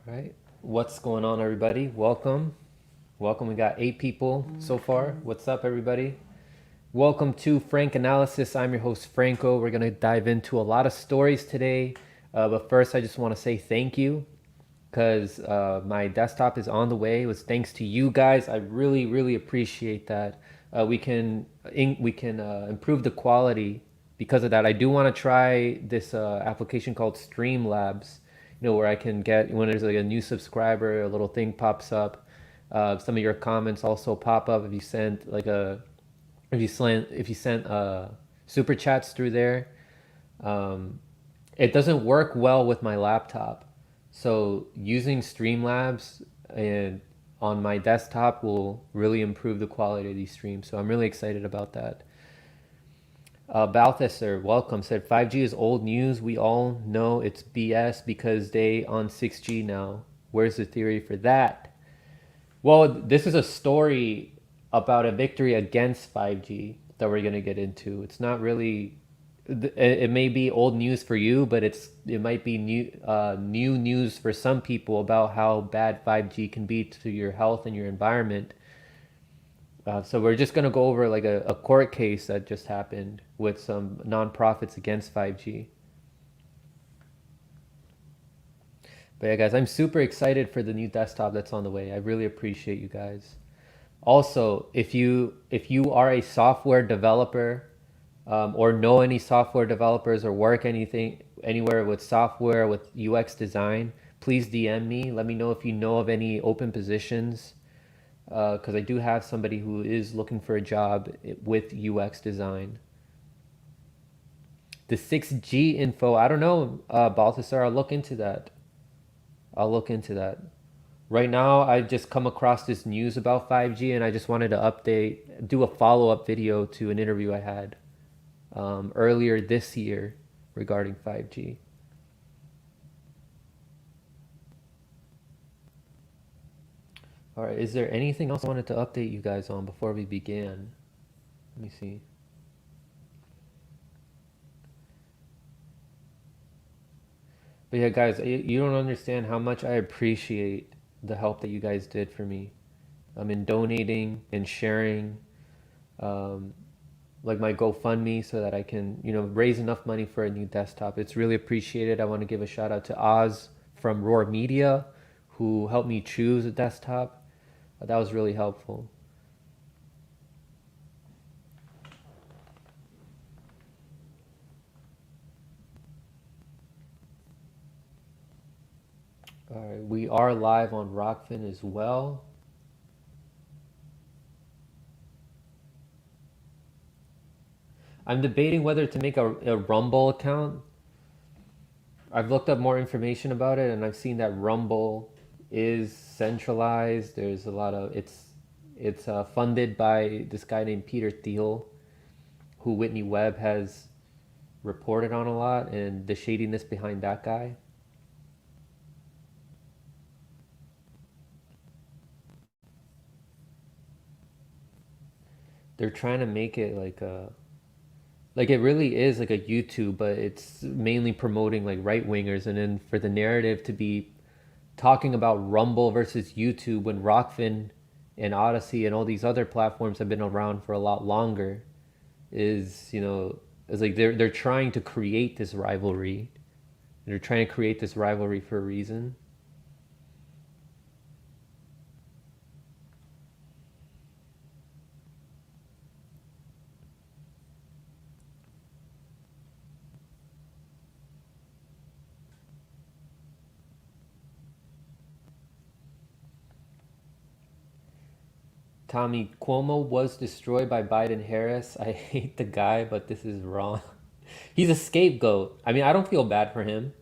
All right. What's going on, everybody? Welcome. Welcome. We got 8 people so far. What's up, everybody? Welcome to Frank Analysis. I'm your host, Franco. We're going to dive into a lot of stories today. But first, I just want to say thank you because my desktop is on the way. It was thanks to you guys. I really, really appreciate that. We can improve the quality because of that. I do want to try this application called Streamlabs, where I can get when there's like a new subscriber, a little thing pops up. Some of your comments also pop up if you sent like a if you sent super chats through there. Um, it doesn't work well with my laptop, so using Streamlabs and on my desktop will really improve the quality of these streams. So I'm really excited about that. Balthasar, welcome, said 5G is old news. We all know it's BS because they on 6G now. Where's the theory for that? Well, this is a story about a victory against 5G that we're going to get into. It's not really it may be old news for you, but it might be new news for some people about how bad 5G can be to your health and your environment. So we're just going to go over like a court case that just happened with some nonprofits against 5G. But yeah, guys, I'm super excited for the new desktop that's on the way. I really appreciate you guys. Also, if you are a software developer, or know any software developers or work anything anywhere with software with UX design, please DM me. Let me know if you know of any open positions, because I do have somebody who is looking for a job with UX design. The 6G info, I don't know, Balthasar. I'll look into that. I'll look into that. Right now, I just come across this news about 5G, and I just wanted to do a follow-up video to an interview I had earlier this year regarding 5G. All right, is there anything else I wanted to update you guys on before we began? Let me see. But yeah, guys, you don't understand how much I appreciate the help that you guys did for me. In donating and sharing, um, like my GoFundMe, so that I can, raise enough money for a new desktop. It's really appreciated. I want to give a shout out to Oz from Roar Media, who helped me choose a desktop. That was really helpful. All right, we are live on Rockfin as well. I'm debating whether to make a Rumble account. I've looked up more information about it, and I've seen that Rumble is centralized. There's a lot of it's funded by this guy named Peter Thiel, who Whitney Webb has reported on a lot, and the shadiness behind that guy. They're trying to make it like it really is like a YouTube, but it's mainly promoting like right wingers, and then for the narrative to be talking about Rumble versus YouTube when Rockfin and Odyssey and all these other platforms have been around for a lot longer is, it's like they're trying to create this rivalry. They're trying to create this rivalry for a reason. Tommy, Cuomo was destroyed by Biden Harris. I hate the guy, but this is wrong. He's a scapegoat. I mean, I don't feel bad for him.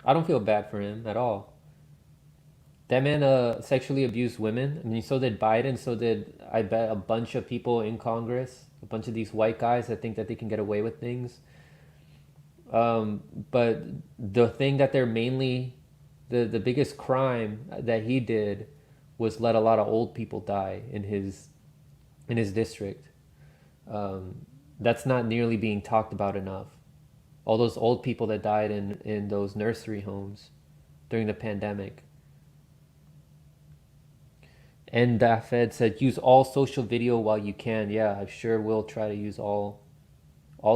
I don't feel bad for him at all. That man sexually abused women. I mean, so did Biden. So did, I bet, a bunch of people in Congress. A bunch of these white guys that think that they can get away with things. But the thing that they're mainly, the biggest crime that he did was let a lot of old people die in his district. That's not nearly being talked about enough. All those old people that died in those nursery homes, during the pandemic. And that Fed said use all social video while you can. Yeah, I sure will try to use all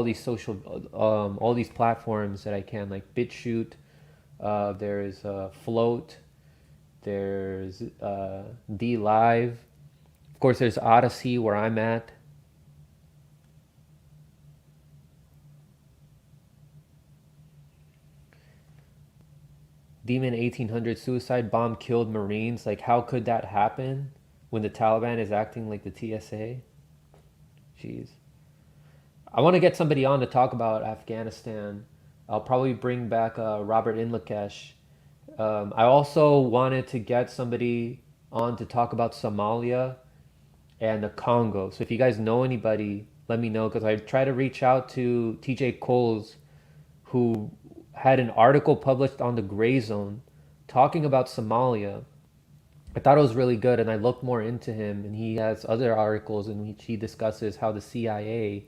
these social all these platforms that I can, like BitChute. There's Float. There's D Live. Of course, there's Odyssey where I'm at. Demon 1800 suicide bomb killed Marines. Like, how could that happen when the Taliban is acting like the TSA? Jeez. I want to get somebody on to talk about Afghanistan. I'll probably bring back Robert Inlakesh. I also wanted to get somebody on to talk about Somalia and the Congo. So if you guys know anybody, let me know, because I try to reach out to TJ Coles, who had an article published on the Gray Zone talking about Somalia. I thought it was really good, and I looked more into him, and he has other articles in which he discusses how the CIA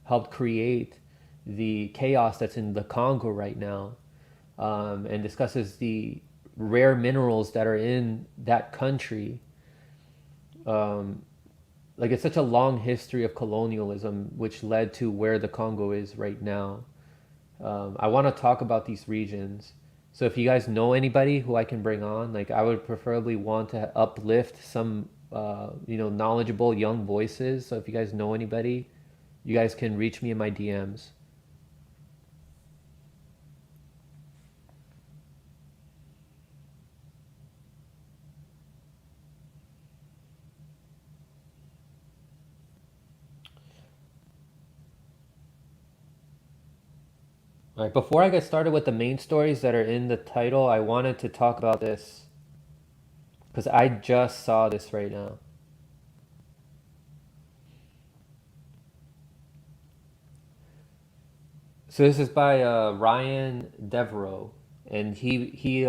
helped create the chaos that's in the Congo right now, and discusses the rare minerals that are in that country. Like, it's such a long history of colonialism, which led to where the Congo is right now. I want to talk about these regions. So if you guys know anybody who I can bring on, like, I would preferably want to uplift some, knowledgeable young voices. So if you guys know anybody, you guys can reach me in my DMs. All right, before I get started with the main stories that are in the title, I wanted to talk about this because I just saw this right now. So this is by Ryan Devereaux, and he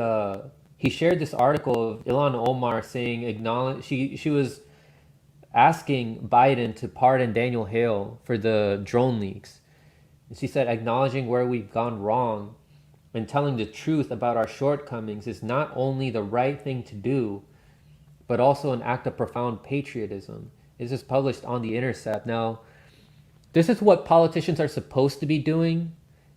shared this article of Ilhan Omar saying acknowledge she was asking Biden to pardon Daniel Hale for the drone leaks. And she said acknowledging where we've gone wrong and telling the truth about our shortcomings is not only the right thing to do, but also an act of profound patriotism. This is published on The Intercept. Now, this is what politicians are supposed to be doing.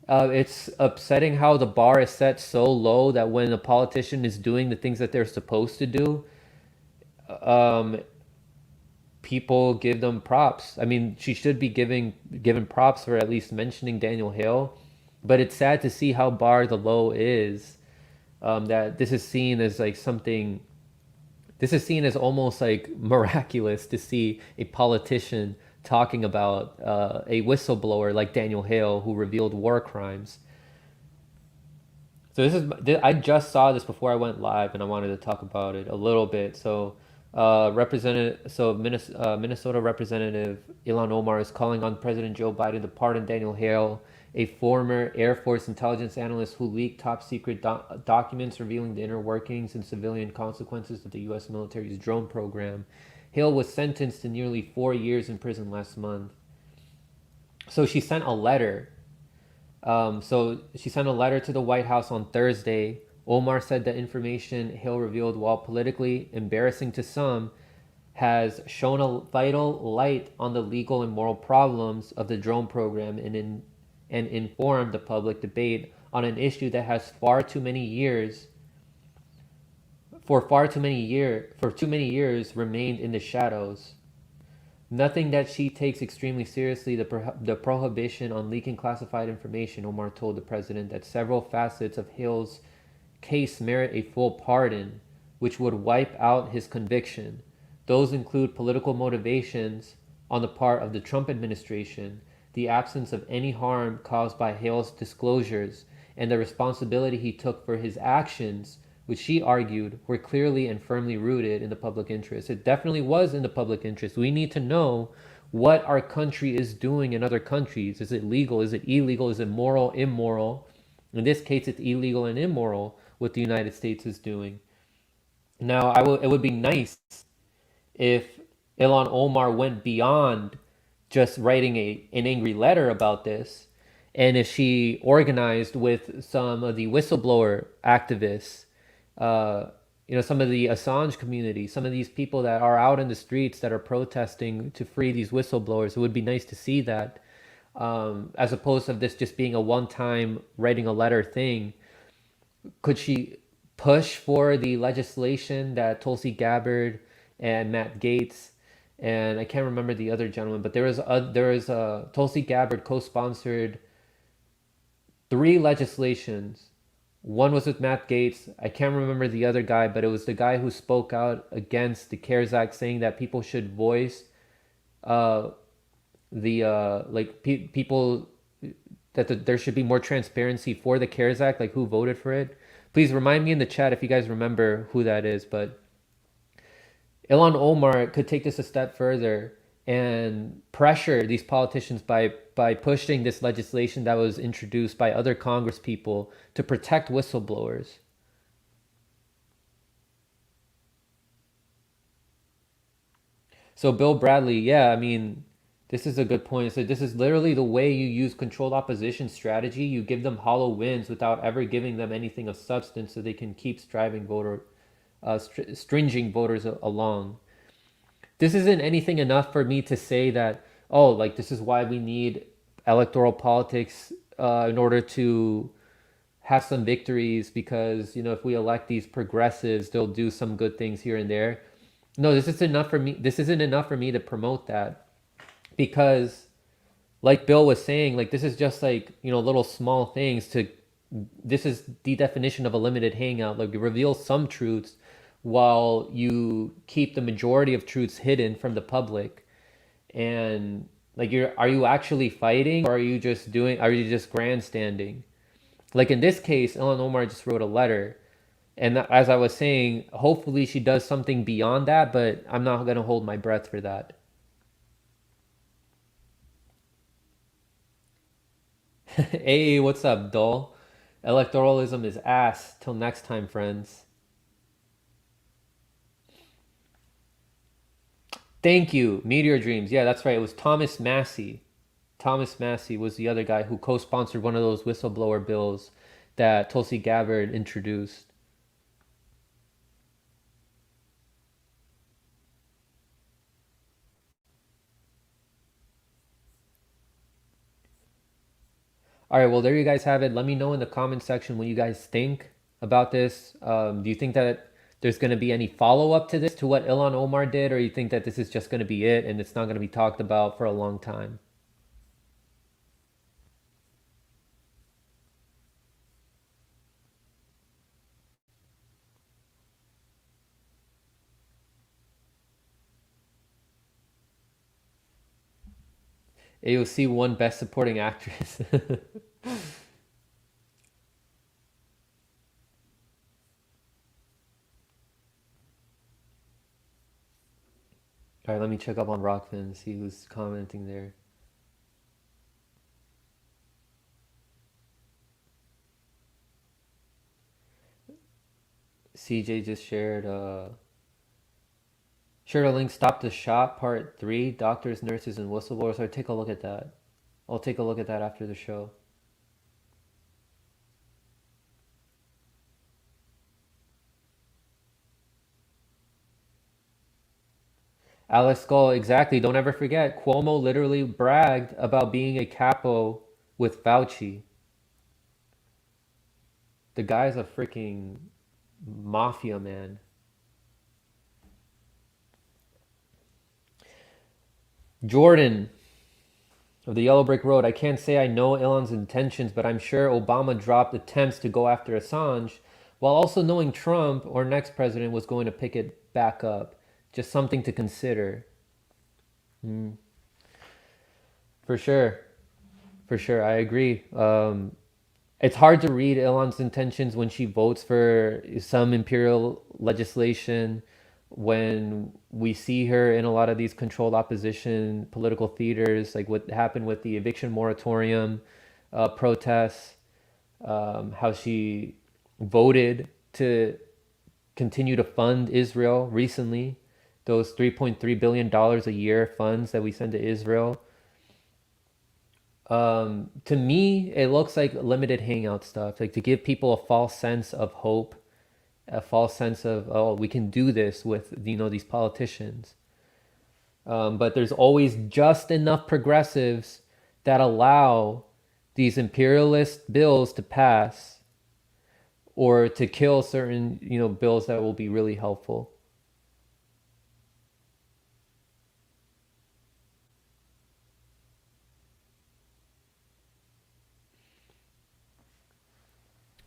It's upsetting how the bar is set so low that when a politician is doing the things that they're supposed to do, um, people give them props. I mean, she should be given props for at least mentioning Daniel Hale, but it's sad to see how bar the low is. That this is seen as like something. This is seen as almost like miraculous to see a politician talking about a whistleblower like Daniel Hale who revealed war crimes. So I just saw this before I went live, and I wanted to talk about it a little bit. So Minnesota Representative Ilhan Omar is calling on President Joe Biden to pardon Daniel Hale, a former Air Force intelligence analyst who leaked top secret documents revealing the inner workings and civilian consequences of the U.S. military's drone program. Hale was sentenced to nearly 4 years in prison last month. So she sent a letter. She sent a letter to the White House on Thursday. Omar said the information Hale revealed, while politically embarrassing to some, has shown a vital light on the legal and moral problems of the drone program and informed the public debate on an issue that has for too many years remained in the shadows. Nothing that she takes extremely seriously, the prohibition on leaking classified information. Omar told the president that several facets of Hale's case merit a full pardon, which would wipe out his conviction. Those include political motivations on the part of the Trump administration, the absence of any harm caused by Hale's disclosures, and the responsibility he took for his actions, which she argued were clearly and firmly rooted in the public interest. It definitely was in the public interest. We need to know what our country is doing in other countries. Is it legal? Is it illegal? Is it moral? Immoral? In this case, it's illegal and immoral what the United States is doing. Now, it would be nice if Ilhan Omar went beyond just writing an angry letter about this, and if she organized with some of the whistleblower activists uh, some of the Assange community, some of these people that are out in the streets that are protesting to free these whistleblowers. It would be nice to see that, as opposed to this just being a one-time writing a letter thing. Could she push for the legislation that Tulsi Gabbard and Matt Gaetz and I can't remember the other gentleman, but there was a Tulsi Gabbard co-sponsored three legislations. One was with Matt Gaetz. I can't remember the other guy, but it was the guy who spoke out against the CARES Act, saying that people should voice uh, the people that there should be more transparency for the CARES Act, like who voted for it. Please remind me in the chat if you guys remember who that is. But Ilhan Omar could take this a step further and pressure these politicians by pushing this legislation that was introduced by other Congress people to protect whistleblowers. So Bill Bradley, yeah, I mean, this is a good point. So this is literally the way you use controlled opposition strategy. You give them hollow wins without ever giving them anything of substance, so they can keep stringing voters along. This isn't anything enough for me to say that, oh, like this is why we need electoral politics in order to have some victories, because if we elect these progressives, they'll do some good things here and there. No, this isn't enough for me. This isn't enough for me to promote that, because like Bill was saying, like this is just like little small things to. This is the definition of a limited hangout. Like you reveal some truths while you keep the majority of truths hidden from the public. And like are you actually fighting, or are you just grandstanding? Like in this case, Ellen Omar just wrote a letter, and as I was saying, hopefully she does something beyond that, but I'm not going to hold my breath for that. Hey, what's up, doll? Electoralism is ass. Till next time, friends. Thank you. Meteor Dreams. Yeah, that's right. It was Thomas Massey. Thomas Massey was the other guy who co-sponsored one of those whistleblower bills that Tulsi Gabbard introduced. All right, well, there you guys have it. Let me know in the comment section what you guys think about this. Do you think that there's going to be any follow-up to this, to what Ilhan Omar did, or you think that this is just going to be it and it's not going to be talked about for a long time? AOC won Best Supporting Actress. All right, let me check up on Rockfin and see who's commenting there. CJ just shared a link. Stop the Shot Part 3, Doctors, Nurses, and Whistleblowers. So take a look at that. I'll take a look at that after the show. Alex Skull, exactly. Don't ever forget, Cuomo literally bragged about being a capo with Fauci. The guy's a freaking mafia man. Jordan of the Yellow Brick Road. I can't say I know Elon's intentions, but I'm sure Obama dropped attempts to go after Assange while also knowing Trump or next president was going to pick it back up. Just something to consider. For sure. For sure. I agree. It's hard to read Elon's intentions when she votes for some imperial legislation, when we see her in a lot of these controlled opposition political theaters, like what happened with the eviction moratorium protests, how she voted to continue to fund Israel recently, those $3.3 billion a year funds that we send to Israel. To me, it looks like limited hangout stuff, like to give people a false sense of hope a false sense of, oh, we can do this with, these politicians. But there's always just enough progressives that allow these imperialist bills to pass, or to kill certain, bills that will be really helpful.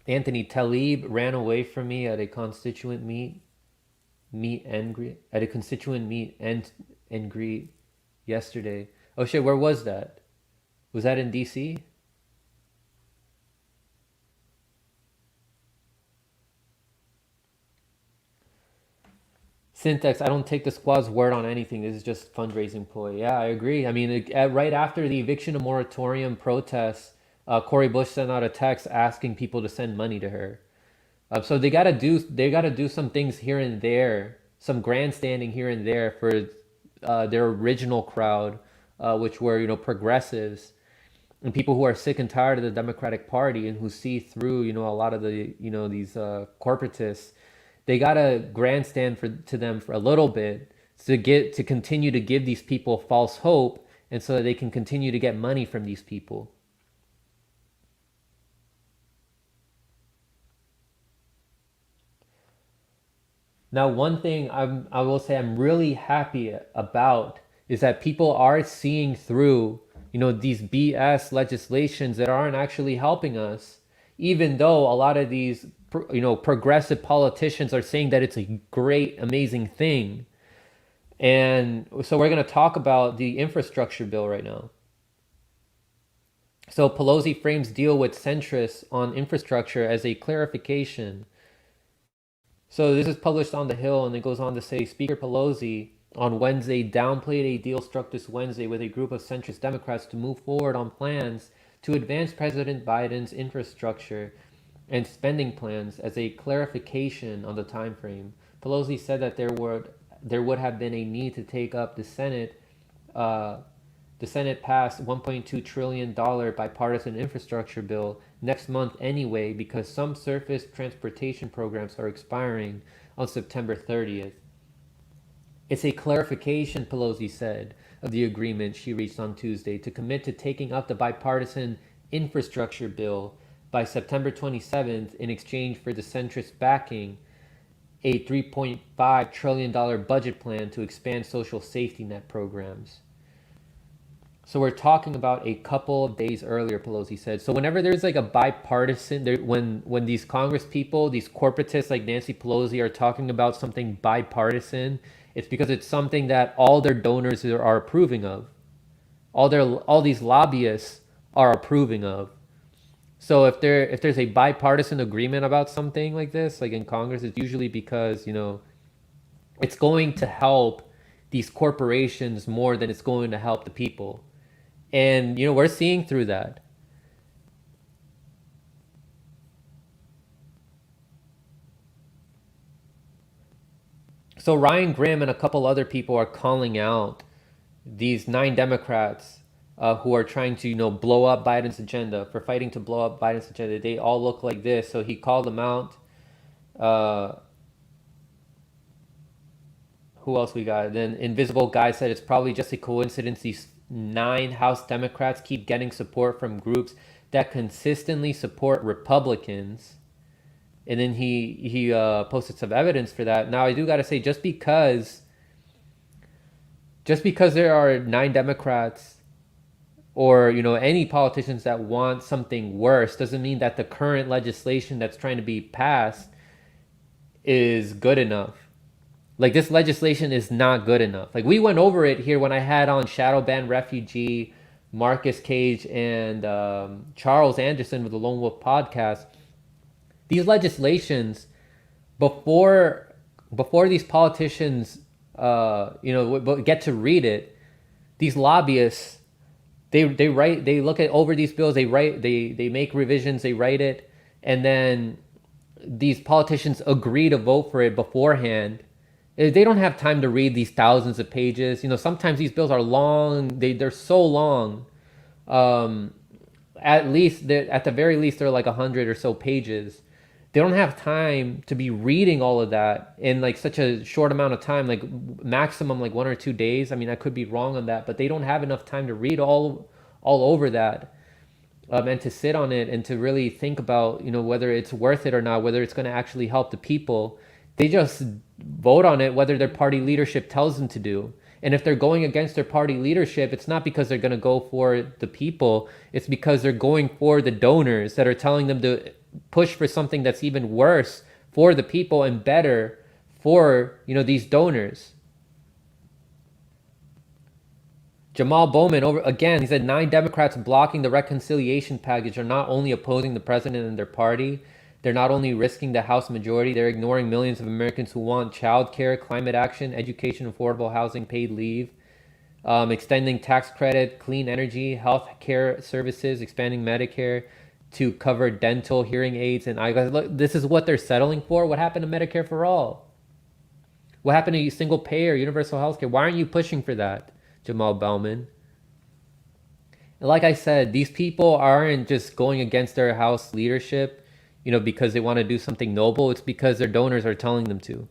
Anthony Talib ran away from me at a constituent meet and greet at a constituent meet and greet yesterday. Oh shit, where was that? Was that in DC? Syntax, I don't take the squad's word on anything. This is just fundraising ploy. Yeah, I agree. I mean, right after the eviction of moratorium protests, Cory Bush sent out a text asking people to send money to her. So they gotta do some things here and there, some grandstanding here and there for their original crowd, which were, progressives and people who are sick and tired of the Democratic Party and who see through, a lot of the, these corporatists. They gotta grandstand to them for a little bit to continue to give these people false hope, and so that they can continue to get money from these people. Now, one thing I will say I'm really happy about is that people are seeing through, these BS legislations that aren't actually helping us, even though a lot of these, progressive politicians are saying that it's a great, amazing thing. And so we're going to talk about the infrastructure bill right now. So Pelosi frames deal with centrists on infrastructure as a clarification. So this is published on The Hill, and it goes on to say Speaker Pelosi on Wednesday downplayed a deal struck this Wednesday with a group of centrist Democrats to move forward on plans to advance President Biden's infrastructure and spending plans as a clarification on the time frame. Pelosi said that there would have been a need to take up the Senate passed $1.2 trillion bipartisan infrastructure bill next month anyway, because some surface transportation programs are expiring on September 30th. It's a clarification, Pelosi said, of the agreement she reached on Tuesday to commit to taking up the bipartisan infrastructure bill by September 27th in exchange for the centrist backing a $3.5 trillion budget plan to expand social safety net programs. So we're talking about a couple of days earlier, Pelosi said. So whenever there's like a bipartisan, when these Congress people, these corporatists like Nancy Pelosi are talking about something bipartisan, it's because it's something that all their donors are approving of. All these lobbyists are approving of. So if there's a bipartisan agreement about something like this, like in Congress, it's usually because, it's going to help these corporations more than it's going to help the people. And, we're seeing through that. So Ryan Grimm and a couple other people are calling out these 9 Democrats who are trying to, blow up Biden's agenda, for fighting to blow up Biden's agenda. They all look like this. So he called them out. Uh, who else we got? Then Invisible Guy said it's probably just a coincidence these 9 House Democrats keep getting support from groups that consistently support Republicans. And then he posted some evidence for that. Now I do got to say, just because there are 9 Democrats or any politicians that want something worse doesn't mean that the current legislation that's trying to be passed is good enough. Like, this legislation is not good enough. Like, we went over it here when I had on Shadow Ban Refugee, Marcus Cage, and Charles Anderson with the Lone Wolf podcast. These legislations, before these politicians, get to read it, these lobbyists, they look at over these bills, they make revisions, they write it, and then these politicians agree to vote for it beforehand. They don't have time to read these thousands of pages. Sometimes these bills are long. They're so long. At the very least, they're like 100 or so pages. They don't have time to be reading all of that in like such a short amount of time, like maximum like 1 or 2 days. I mean, I could be wrong on that, but they don't have enough time to read all over that, and to sit on it and to really think about, whether it's worth it or not, whether it's going to actually help the people. They just vote on it whether their party leadership tells them to do. And if they're going against their party leadership, it's not because they're going to go for the people. It's because they're going for the donors that are telling them to push for something that's even worse for the people and better for, these donors. Jamal Bowman, over again, he said 9 Democrats blocking the reconciliation package are not only opposing the president and their party, they're not only risking the House majority, they're ignoring millions of Americans who want child care, climate action, education, affordable housing, paid leave, extending tax credit, clean energy, health care services, expanding Medicare to cover dental, hearing aids, and eyeglasses. Look, this is what they're settling for. What happened to Medicare for all? What happened to single payer, universal health care? Why aren't you pushing for that, Jamal Bowman? And like I said, these people aren't just going against their House leadership, because they want to do something noble. It's because their donors are telling them to.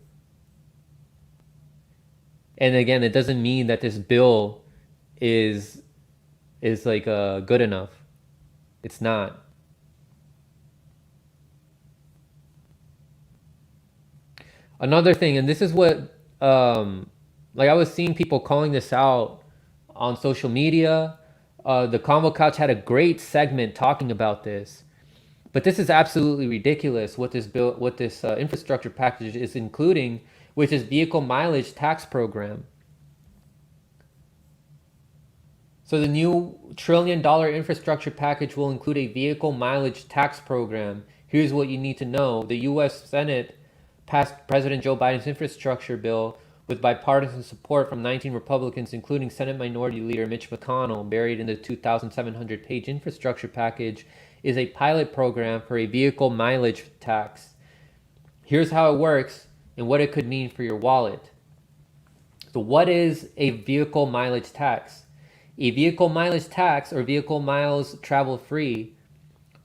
And again, it doesn't mean that this bill is like good enough. It's not. Another thing, and this is what like I was seeing people calling this out on social media. The Convo Couch had a great segment talking about this. But this is absolutely ridiculous what this bill, what this infrastructure package is including, which is vehicle mileage tax program. So the new $1 trillion infrastructure package will include a vehicle mileage tax program. Here's what you need to know. The U.S. Senate passed President Joe Biden's infrastructure bill with bipartisan support from 19 Republicans, including Senate Minority Leader Mitch McConnell. Buried in the 2,700-page infrastructure package is a pilot program for a vehicle mileage tax. Here's how it works and what it could mean for your wallet. So what is a vehicle mileage tax? A vehicle mileage tax, or vehicle miles travel free,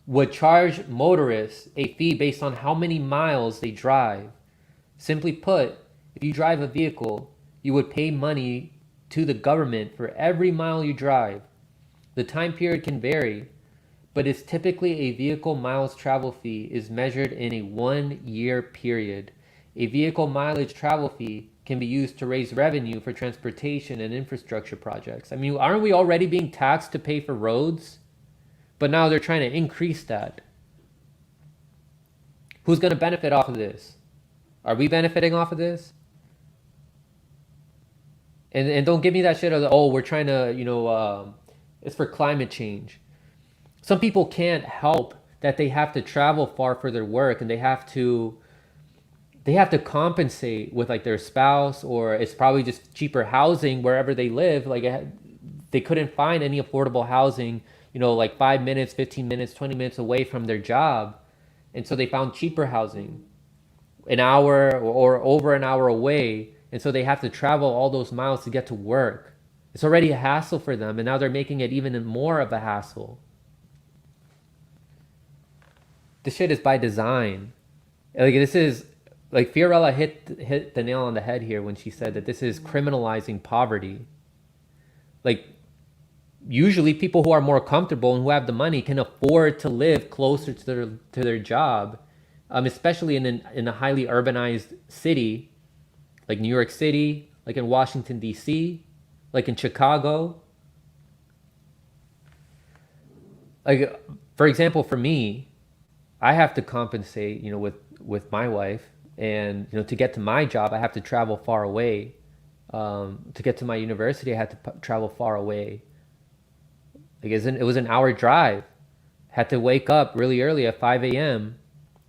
would charge motorists a fee based on how many miles they drive. Simply put, if you drive a vehicle, you would pay money to the government for every mile you drive. The time period can vary, but it's typically a vehicle miles travel fee is measured in a 1-year period. A vehicle mileage travel fee can be used to raise revenue for transportation and infrastructure projects. I mean, aren't we already being taxed to pay for roads? But now they're trying to increase that. Who's going to benefit off of this? Are we benefiting off of this? And don't give me that shit of, we're trying to, it's for climate change. Some people can't help that they have to travel far for their work, and they have to compensate with like their spouse, or it's probably just cheaper housing wherever they live. Like they couldn't find any affordable housing, like 5 minutes, 15 minutes, 20 minutes away from their job. And so they found cheaper housing an hour or over an hour away. And so they have to travel all those miles to get to work. It's already a hassle for them, and now they're making it even more of a hassle. This shit is by design. Like, this is like Fiorella hit the nail on the head here when she said that this is criminalizing poverty. Like, usually people who are more comfortable and who have the money can afford to live closer to their job, especially in a highly urbanized city like New York City, like in Washington, D.C., like in Chicago. Like, for example, for me, I have to compensate, with my wife, and to get to my job, I have to travel far away. To get to my university, I had to travel far away. Like, it was an hour drive. Had to wake up really early at 5 a.m.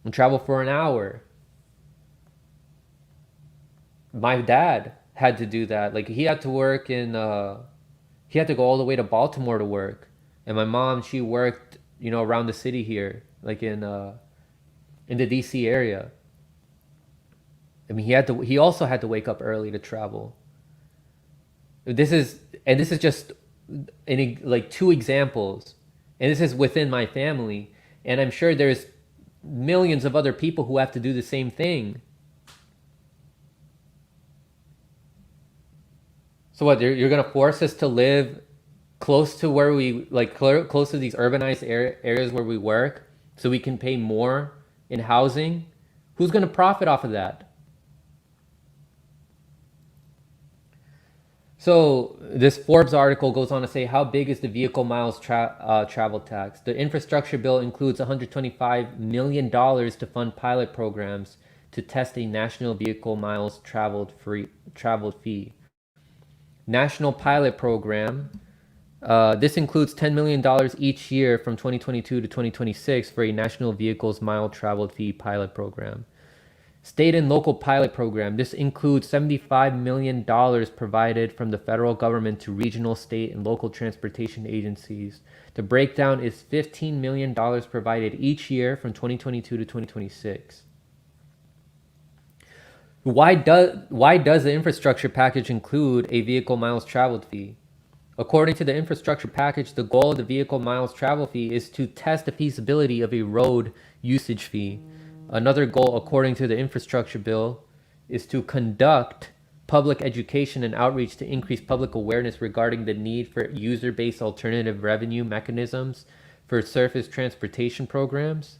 and travel for an hour. My dad had to do that. Like, he had to work he had to go all the way to Baltimore to work. And my mom, she worked, around the city here, like in the DC area. I mean, he also had to wake up early to travel. This is just like 2 examples. And this is within my family. And I'm sure there's millions of other people who have to do the same thing. So what? You're gonna force us to live close to where we like close to these urbanized areas where we work, so we can pay more in housing? Who's gonna profit off of that? So this Forbes article goes on to say, how big is the vehicle miles travel tax? The infrastructure bill includes $125 million to fund pilot programs to test a national vehicle miles traveled fee. National pilot program. This includes $10 million each year from 2022 to 2026 for a national vehicles mile traveled fee pilot program. State and local pilot program. This includes $75 million provided from the federal government to regional, state, and local transportation agencies. The breakdown is $15 million provided each year from 2022 to 2026. Why does the infrastructure package include a vehicle miles traveled fee? According to the infrastructure package, the goal of the vehicle miles travel fee is to test the feasibility of a road usage fee. Another goal, according to the infrastructure bill, is to conduct public education and outreach to increase public awareness regarding the need for user-based alternative revenue mechanisms for surface transportation programs.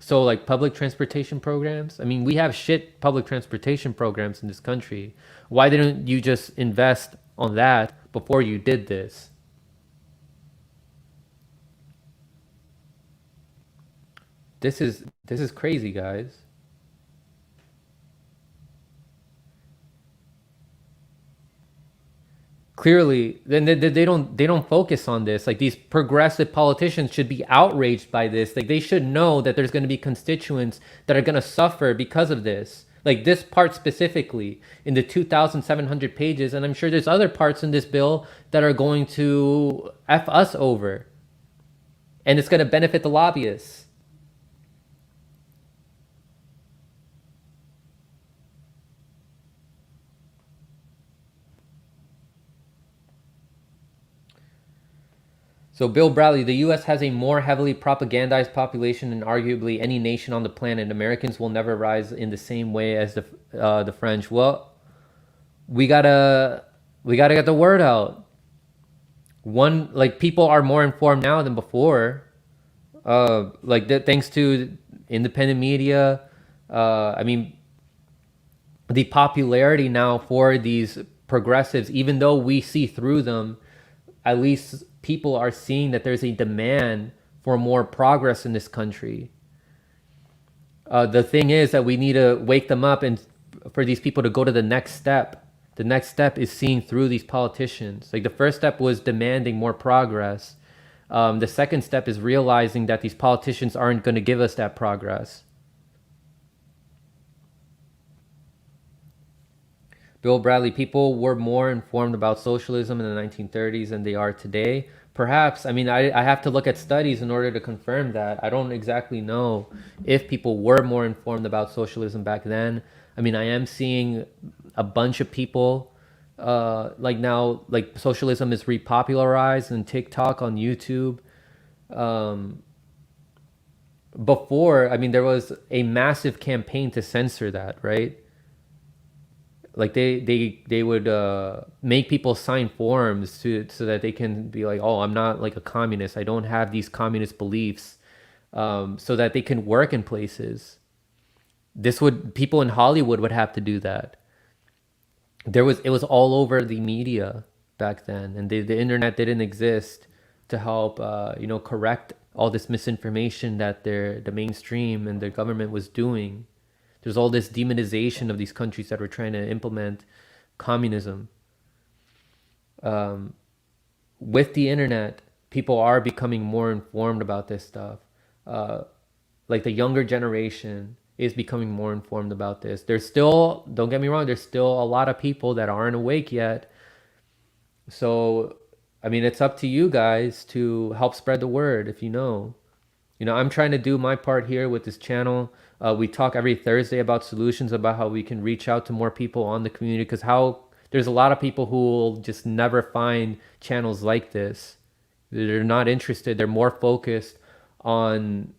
So like public transportation programs. I mean, we have shit public transportation programs in this country. Why didn't you just invest on that before you did this? This is crazy, guys. Clearly, then they don't focus on this. Like, these progressive politicians should be outraged by this. Like, they should know that there's going to be constituents that are going to suffer because of this. Like this part specifically in the 2,700 pages, and I'm sure there's other parts in this bill that are going to F us over, and it's going to benefit the lobbyists. So Bill Bradley, the U.S. has a more heavily propagandized population than arguably any nation on the planet. Americans will never rise in the same way as the French. Well, we gotta get the word out. One, like, people are more informed now than before. Like that, thanks to independent media. I mean, the popularity now for these progressives, even though we see through them, at least people are seeing that there's a demand for more progress in this country. The thing is that we need to wake them up and for these people to go to the next step. The next step is seeing through these politicians. Like, the first step was demanding more progress. The second step is realizing that these politicians aren't going to give us that progress. Bill Bradley, people were more informed about socialism in the 1930s than they are today. Perhaps, I mean, I have to look at studies in order to confirm that. I don't exactly know if people were more informed about socialism back then. I mean, I am seeing a bunch of people, like now, like socialism is repopularized in TikTok, on YouTube. Before, I mean, there was a massive campaign to censor that, right? Like they would make people sign forms to so that they can be like, oh, I'm not like a communist, I don't have these communist beliefs, so that they can work in places. This would People in Hollywood would have to do that. It was all over the media back then, and the internet didn't exist to help correct all this misinformation that the mainstream and the government was doing. There's all this demonization of these countries that were trying to implement communism. With the internet, people are becoming more informed about this stuff. Like, the younger generation is becoming more informed about this. There's still, don't get me wrong, there's still a lot of people that aren't awake yet. So, I mean, it's up to you guys to help spread the word if you know. I'm trying to do my part here with this channel. We talk every Thursday about solutions, about how we can reach out to more people on the community, because there's a lot of people who will just never find channels like this. They're not interested. They're more focused on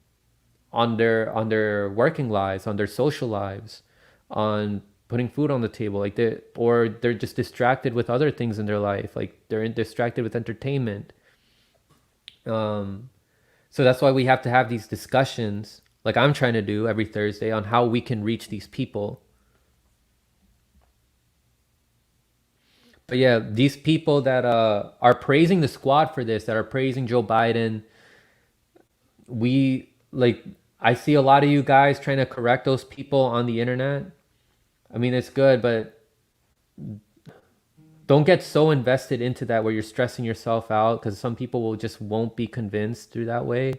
on their working lives, on their social lives, on putting food on the table, like or they're just distracted with other things in their life, like they're distracted with entertainment. um so that's why we have to have these discussions, like I'm trying to do every Thursday, on how we can reach these people. But yeah, these people that are praising the squad for this, that are praising Joe Biden, we like, I see a lot of you guys trying to correct those people on the internet. I mean, it's good, but don't get so invested into that where you're stressing yourself out, because some people will just won't be convinced through that way.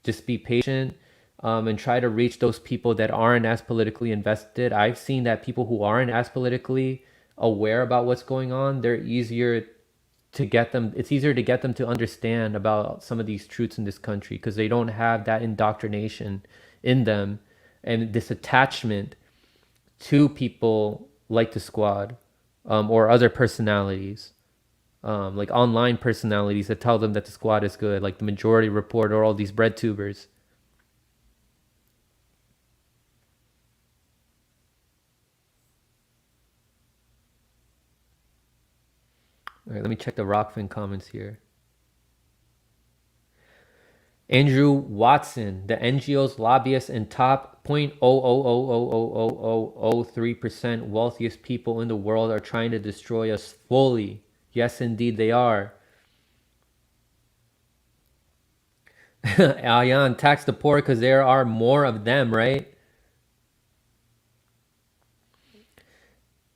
Just be patient, and try to reach those people that aren't as politically invested. I've seen that people who aren't as politically aware about what's going on, they're easier to get them, it's easier to get them to understand about some of these truths in this country, because they don't have that indoctrination in them and this attachment to people like the squad, or other personalities, like online personalities that tell them that the squad is good, like the Majority Report or all these bread tubers. All right, let me check the Rockfin comments here. Andrew Watson, the NGO's lobbyists and top 0.0000003% wealthiest people in the world are trying to destroy us fully. Yes, indeed, they are. Ayan, tax the poor because there are more of them, right?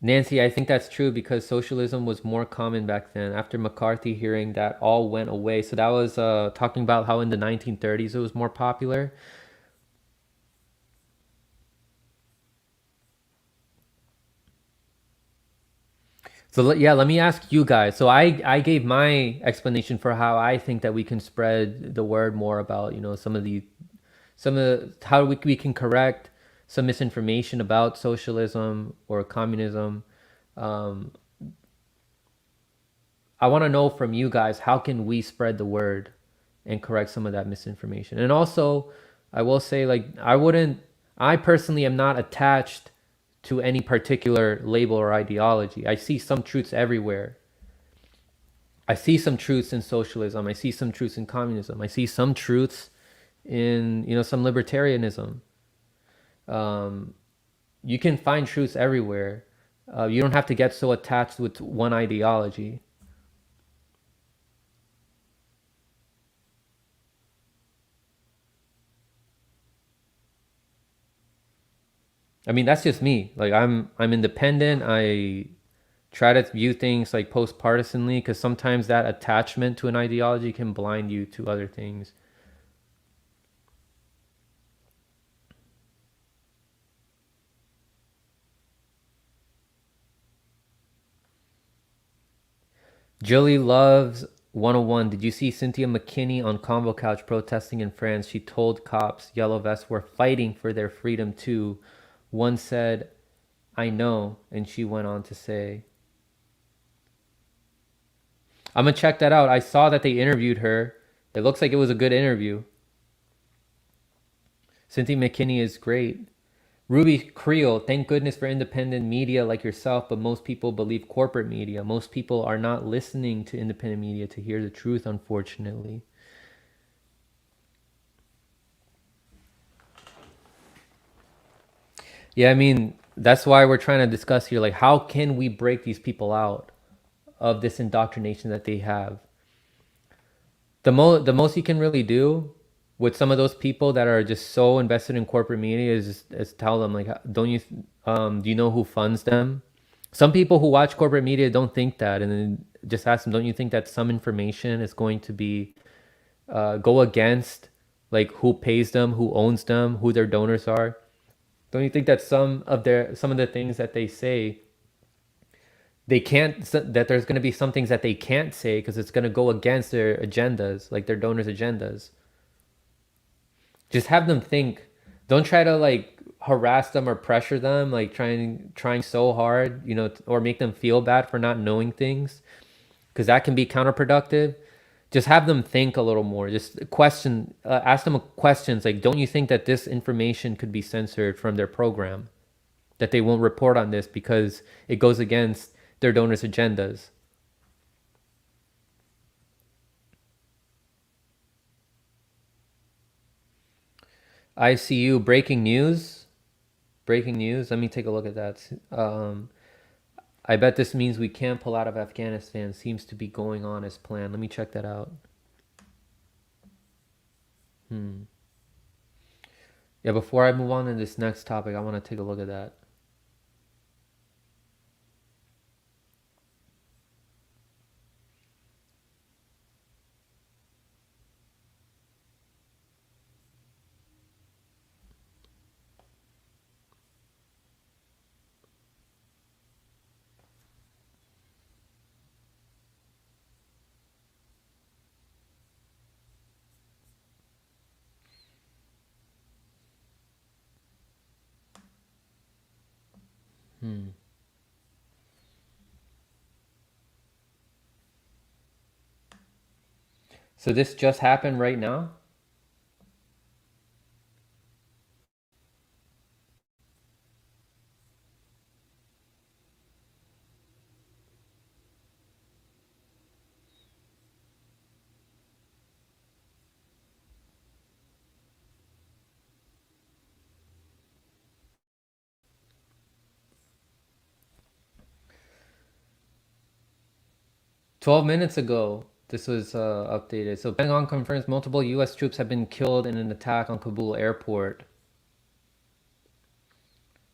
Nancy, I think that's true because socialism was more common back then. After McCarthy hearing that all went away. So that was talking about how in the 1930s it was more popular. So yeah, let me ask you guys. So I gave my explanation for how I think that we can spread the word more about, some of how we can correct some misinformation about socialism or communism. Um, I want to know from you guys, how can we spread the word and correct some of that misinformation? And also, I will say, like, I personally am not attached to any particular label or ideology. I see some truths everywhere. I see some truths in socialism. I see some truths in communism. I see some truths in, some libertarianism. Um, you can find truths everywhere. You don't have to get so attached with one ideology. I mean, that's just me. Like I'm independent. I try to view things like post partisanly, because sometimes that attachment to an ideology can blind you to other things. Jilly loves 101. Did you see Cynthia McKinney on Combo Couch protesting in France? She told cops yellow vests were fighting for their freedom too. One said, I know. And she went on to say, I'm going to check that out. I saw that they interviewed her. It looks like it was a good interview. Cynthia McKinney is great. Ruby Creel, thank goodness for independent media like yourself, but most people believe corporate media. Most people are not listening to independent media to hear the truth, unfortunately. Yeah, I mean, that's why we're trying to discuss here, like, how can we break these people out of this indoctrination that they have? The most you can really do with some of those people that are just so invested in corporate media is tell them, like, don't you do you know who funds them? Some people who watch corporate media don't think that, and then just ask them, don't you think that some information is going to be go against, like, who pays them, who owns them, who their donors are? Don't you think that some of the things that they say, they can't, that there's going to be some things that they can't say because it's going to go against their agendas, like their donors' agendas? Just have them think. Don't try to, like, harass them or pressure them, like trying so hard, or make them feel bad for not knowing things, because that can be counterproductive. just have them think a little more. Just ask them questions like, don't you think that this information could be censored from their program? That they won't report on this because it goes against their donors' agendas. ICU breaking news. Breaking news. Let me take a look at that. I bet this means we can't pull out of Afghanistan. Seems to be going on as planned. Let me check that out. Yeah, before I move on to this next topic, I want to take a look at that. So this just happened right now? 12 minutes ago, this was updated. So Pentagon confirms multiple U.S. troops have been killed in an attack on Kabul airport.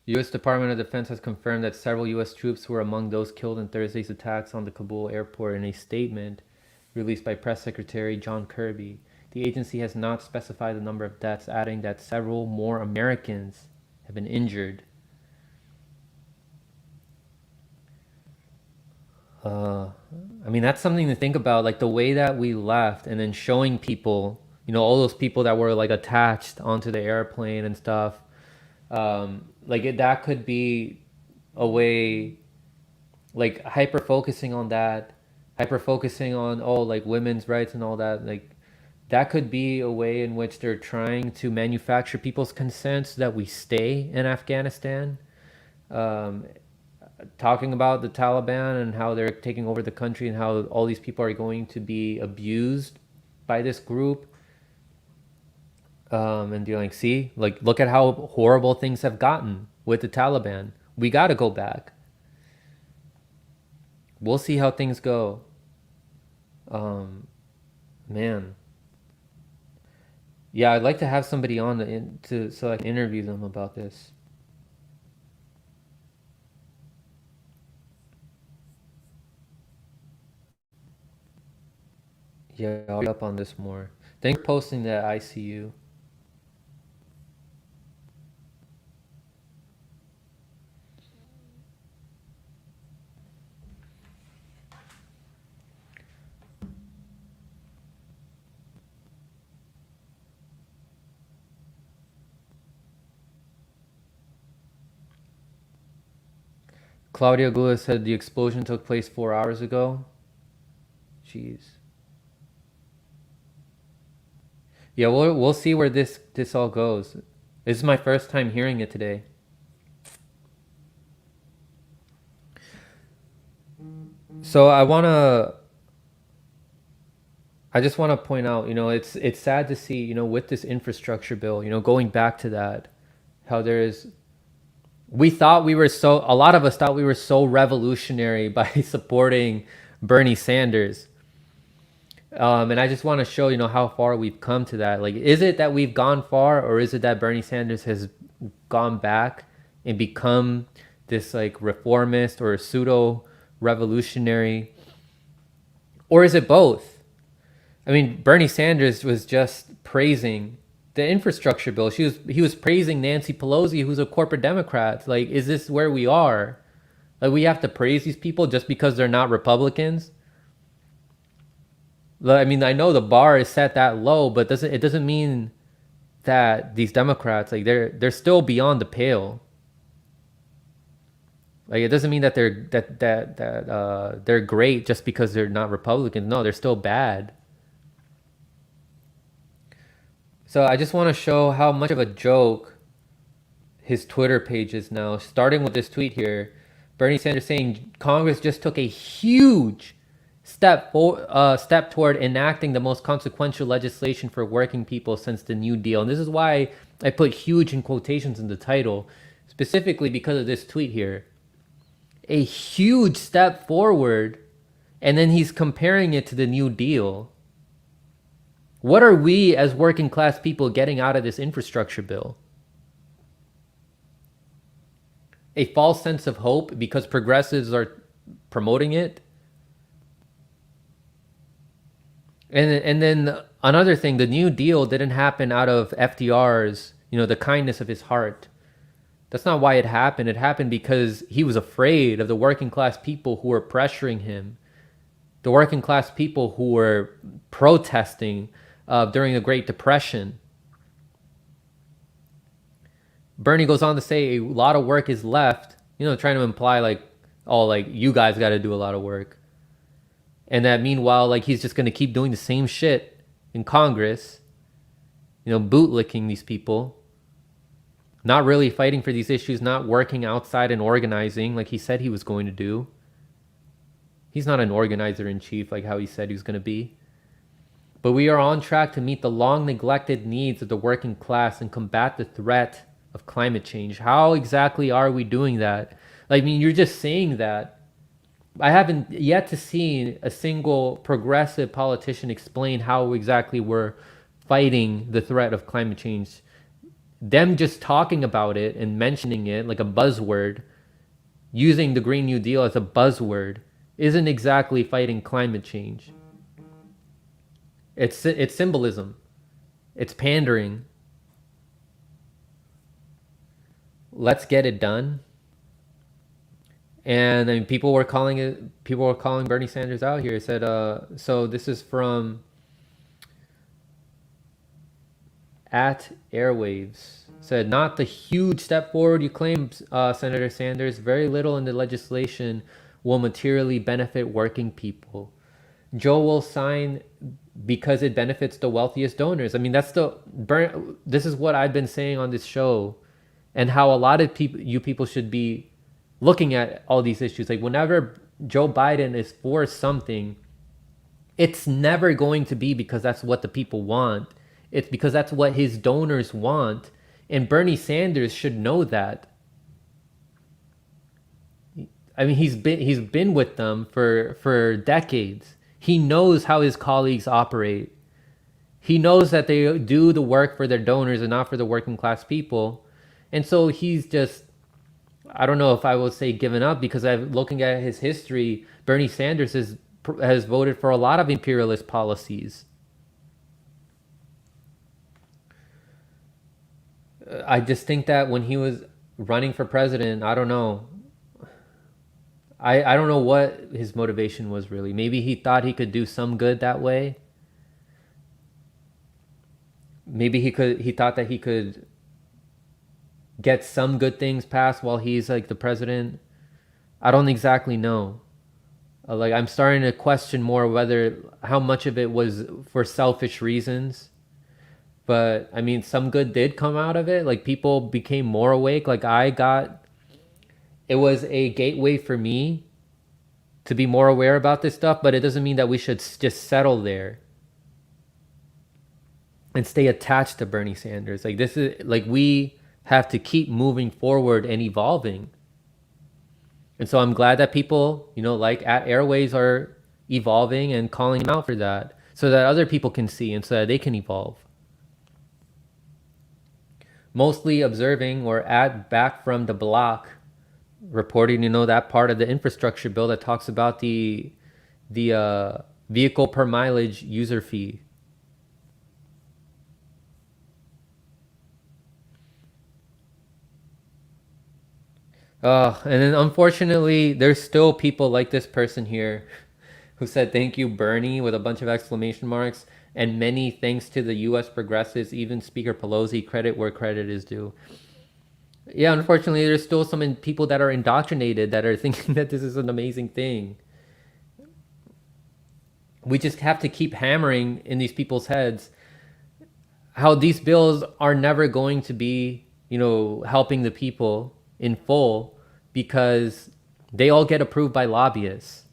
U.S. Department of Defense has confirmed that several U.S. troops were among those killed in Thursday's attacks on the Kabul airport in a statement released by Press Secretary John Kirby. The agency has not specified the number of deaths, adding that several more Americans have been injured. I mean, that's something to think about, like the way that we left and then showing people, all those people that were like attached onto the airplane and stuff. That could be a way, like hyper focusing on that, hyper focusing on, like women's rights and all that. Like that could be a way in which they're trying to manufacture people's consent so that we stay in Afghanistan. Talking about the Taliban and how they're taking over the country and how all these people are going to be abused by this group. And you're like, see, like, look at how horrible things have gotten with the Taliban. We got to go back. We'll see how things go. Man. Yeah, I'd like to have somebody on so I can interview them about this. Yeah, I'll read up on this more. Thanks for posting that ICU. Claudia Gula said the explosion took place 4 hours ago. Jeez. Yeah, we'll see where this all goes. This is my first time hearing it today. So I just wanna point out, it's sad to see, with this infrastructure bill, going back to that, how a lot of us thought we were so revolutionary by supporting Bernie Sanders. And I just want to show, how far we've come to that. Like, is it that we've gone far, or is it that Bernie Sanders has gone back and become this like reformist or pseudo revolutionary? Or is it both? I mean, Bernie Sanders was just praising the infrastructure bill. He was praising Nancy Pelosi, who's a corporate Democrat. Like, is this where we are? Like, we have to praise these people just because they're not Republicans? I mean, I know the bar is set that low, but it doesn't mean that these Democrats, like, they're still beyond the pale. Like, it doesn't mean that they're great just because they're not Republicans. No, they're still bad. So I just want to show how much of a joke his Twitter page is now, starting with this tweet here. Bernie Sanders saying Congress just took a huge step toward enacting the most consequential legislation for working people since the New Deal. And this is why I put huge in quotations in the title, specifically because of this tweet here. A huge step forward, and then he's comparing it to the New Deal. What are we as working class people getting out of this infrastructure bill? A false sense of hope because progressives are promoting it. And then another thing, the New Deal didn't happen out of FDR's, the kindness of his heart. That's not why it happened. It happened because he was afraid of the working class people who were pressuring him, the working class people who were protesting during the Great Depression. Bernie goes on to say a lot of work is left, trying to imply like, oh, like you guys got to do a lot of work. And that meanwhile, like he's just going to keep doing the same shit in Congress, bootlicking these people, not really fighting for these issues, not working outside and organizing like he said he was going to do. He's not an organizer in chief like how he said he was going to be. But we are on track to meet the long neglected needs of the working class and combat the threat of climate change. How exactly are we doing that? Like, I mean, you're just saying that. I haven't yet to see a single progressive politician explain how exactly we're fighting the threat of climate change. Them just talking about it and mentioning it like a buzzword, using the Green New Deal as a buzzword, isn't exactly fighting climate change. It's symbolism. It's pandering. Let's get it done. And I mean, people were calling Bernie Sanders out here. It said, so this is from at Airwaves. Said, not the huge step forward you claim, Senator Sanders. Very little in the legislation will materially benefit working people. Joe will sign because it benefits the wealthiest donors. I mean, this is what I've been saying on this show, and how a lot of people should be looking at all these issues. Like whenever Joe Biden is for something, it's never going to be because that's what the people want. It's because that's what his donors want. And Bernie Sanders should know that. I mean, he's been with them for decades. He knows how his colleagues operate. He knows that they do the work for their donors and not for the working class people. And so he's just, I don't know if I will say given up, because looking at his history, Bernie Sanders has voted for a lot of imperialist policies. I just think that when he was running for president, I don't know. I don't know what his motivation was really. Maybe he thought he could do some good that way. Maybe he thought that he could get some good things passed while he's like the president. I don't exactly know. Like I'm starting to question more how much of it was for selfish reasons. But I mean, some good did come out of it. Like people became more awake. Like it was a gateway for me to be more aware about this stuff, but it doesn't mean that we should just settle there and stay attached to Bernie Sanders. Like this is like, we have to keep moving forward and evolving. And so I'm glad that people, like at Airways are evolving and calling him out for that, so that other people can see and so that they can evolve. Mostly observing or back from the block, reporting, that part of the infrastructure bill that talks about the vehicle per mileage user fee. And then unfortunately, there's still people like this person here who said, "Thank you, Bernie," with a bunch of exclamation marks, and many thanks to the U.S. progressives, even Speaker Pelosi, credit where credit is due. Yeah, unfortunately, there's still some people that are indoctrinated that are thinking that this is an amazing thing. We just have to keep hammering in these people's heads. how these bills are never going to be, helping the people in full because they all get approved by lobbyists.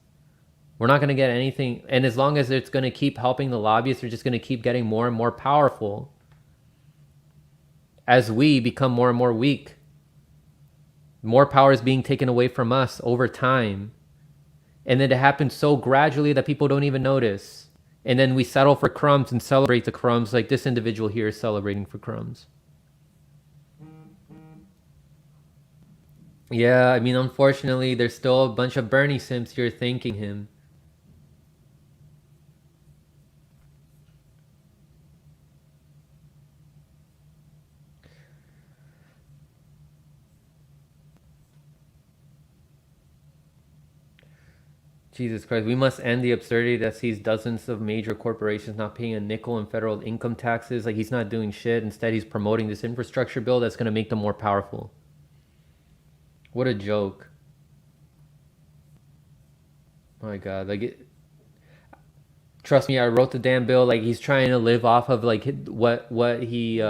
We're not going to get anything. And as long as it's going to keep helping the lobbyists, they're just going to keep getting more and more powerful as we become more and more weak. More power is being taken away from us over time. And then it happens so gradually that people don't even notice. And then we settle for crumbs and celebrate the crumbs like this individual here is celebrating for crumbs. Yeah, I mean, unfortunately, there's still a bunch of Bernie simps here thanking him. Jesus Christ, we must end the absurdity that sees dozens of major corporations not paying a nickel in federal income taxes. Like, he's not doing shit. Instead, he's promoting this infrastructure bill that's going to make them more powerful. What a joke. My God. Trust me, I wrote the damn bill. Like, he's trying to live off of, like, what he,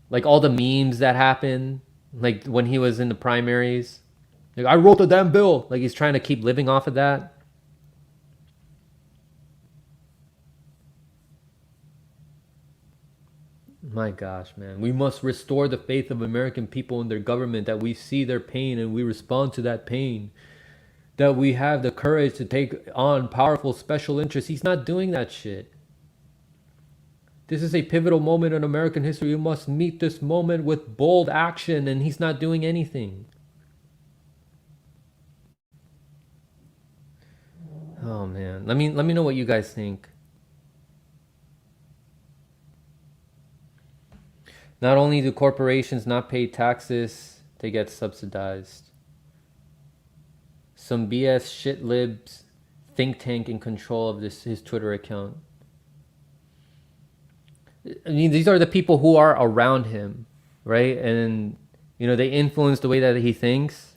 like, all the memes that happen, like, when he was in the primaries. Like, I wrote the damn bill. Like, he's trying to keep living off of that. My gosh, man. We must restore the faith of American people in their government, that we see their pain and we respond to that pain. That we have the courage to take on powerful special interests. He's not doing that shit. This is a pivotal moment in American history. We must meet this moment with bold action, and he's not doing anything. Oh man, let me know what you guys think. Not only do corporations not pay taxes, they get subsidized. Some BS shit libs think tank in control of his Twitter account. I mean, these are the people who are around him, right? And they influence the way that he thinks.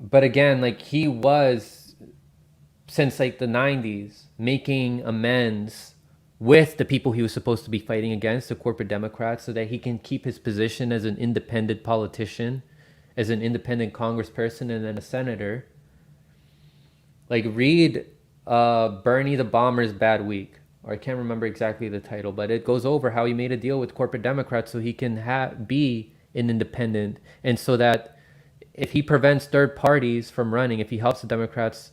But again, like, he was, since like the 90s, making amends with the people he was supposed to be fighting against, the corporate Democrats, so that he can keep his position as an independent politician, as an independent congressperson, and then a senator. Like, read Bernie the Bomber's Bad Week, or I can't remember exactly the title, but it goes over how he made a deal with corporate Democrats so he can be an independent, and so that if he prevents third parties from running, if he helps the Democrats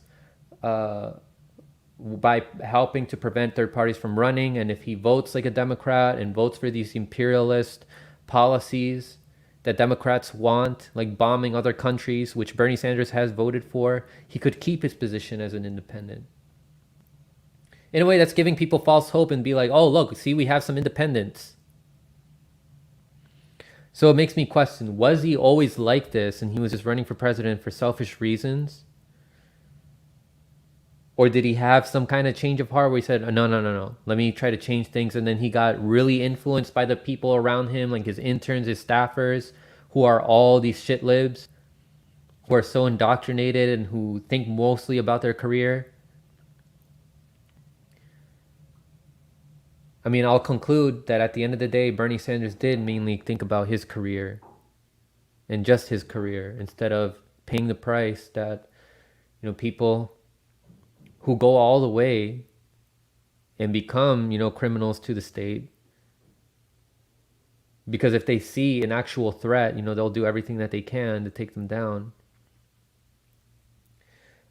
by helping to prevent third parties from running, and if he votes like a Democrat and votes for these imperialist policies that Democrats want, like bombing other countries, which Bernie Sanders has voted for, he could keep his position as an independent. In a way, that's giving people false hope and be like, oh, look, see, we have some independence. So it makes me question, was he always like this and he was just running for president for selfish reasons? Or did he have some kind of change of heart where he said, no, let me try to change things, and then he got really influenced by the people around him, like his interns, his staffers, who are all these shit libs, who are so indoctrinated and who think mostly about their career? I mean, I'll conclude that at the end of the day, Bernie Sanders did mainly think about his career and just his career, instead of paying the price that, people who go all the way and become, criminals to the state. Because if they see an actual threat, they'll do everything that they can to take them down.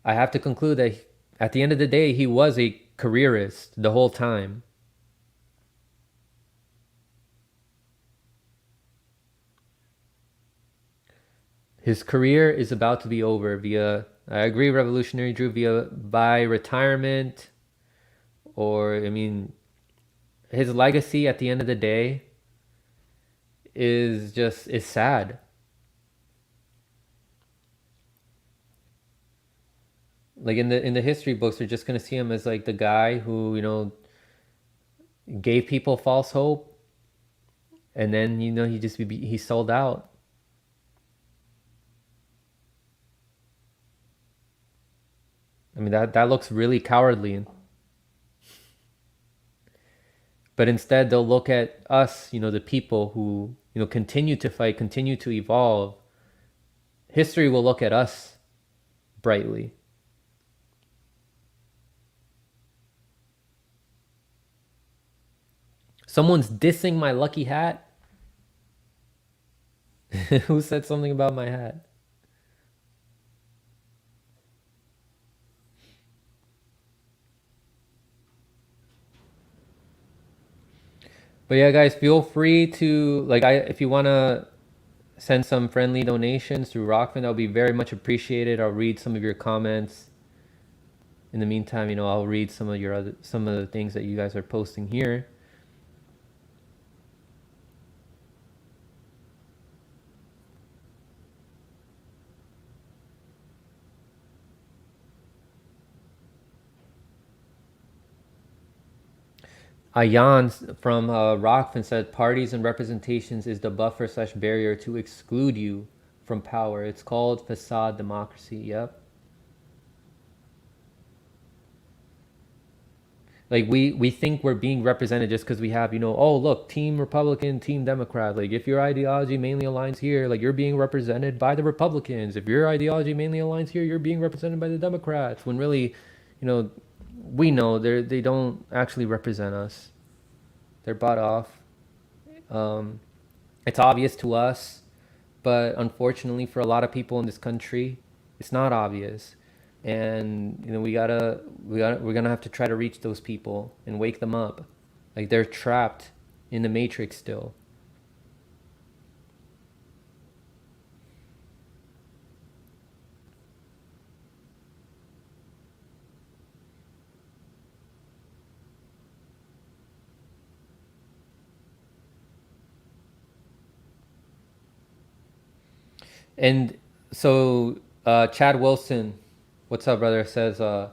I have to conclude that at the end of the day, he was a careerist the whole time. His career is about to be over via, I agree, Revolutionary Drew, by retirement, or, I mean, his legacy at the end of the day is sad. Like, in the history books, they're just gonna see him as like the guy who, gave people false hope, and then he sold out. I mean, that looks really cowardly. But instead, they'll look at us, the people who, continue to fight, continue to evolve. History will look at us brightly. Someone's dissing my lucky hat. Who said something about my hat? But yeah, guys, feel free to if you wanna send some friendly donations through Rockfin, that'll be very much appreciated. I'll read some of your comments. In the meantime, I'll read some of the things that you guys are posting here. Ayan from Rockfin said, "Parties and representations is the buffer/barrier to exclude you from power. It's called facade democracy." Yep. Like we think we're being represented just because we have, oh look, team Republican, team Democrat. Like if your ideology mainly aligns here, like you're being represented by the Republicans. If your ideology mainly aligns here, you're being represented by the Democrats. When really, we know they don't actually represent us. They're bought off. It's obvious to us, but unfortunately for a lot of people in this country, it's not obvious. And we're gonna have to try to reach those people and wake them up. Like they're trapped in the matrix still. And so Chad Wilson, what's up, brother, says the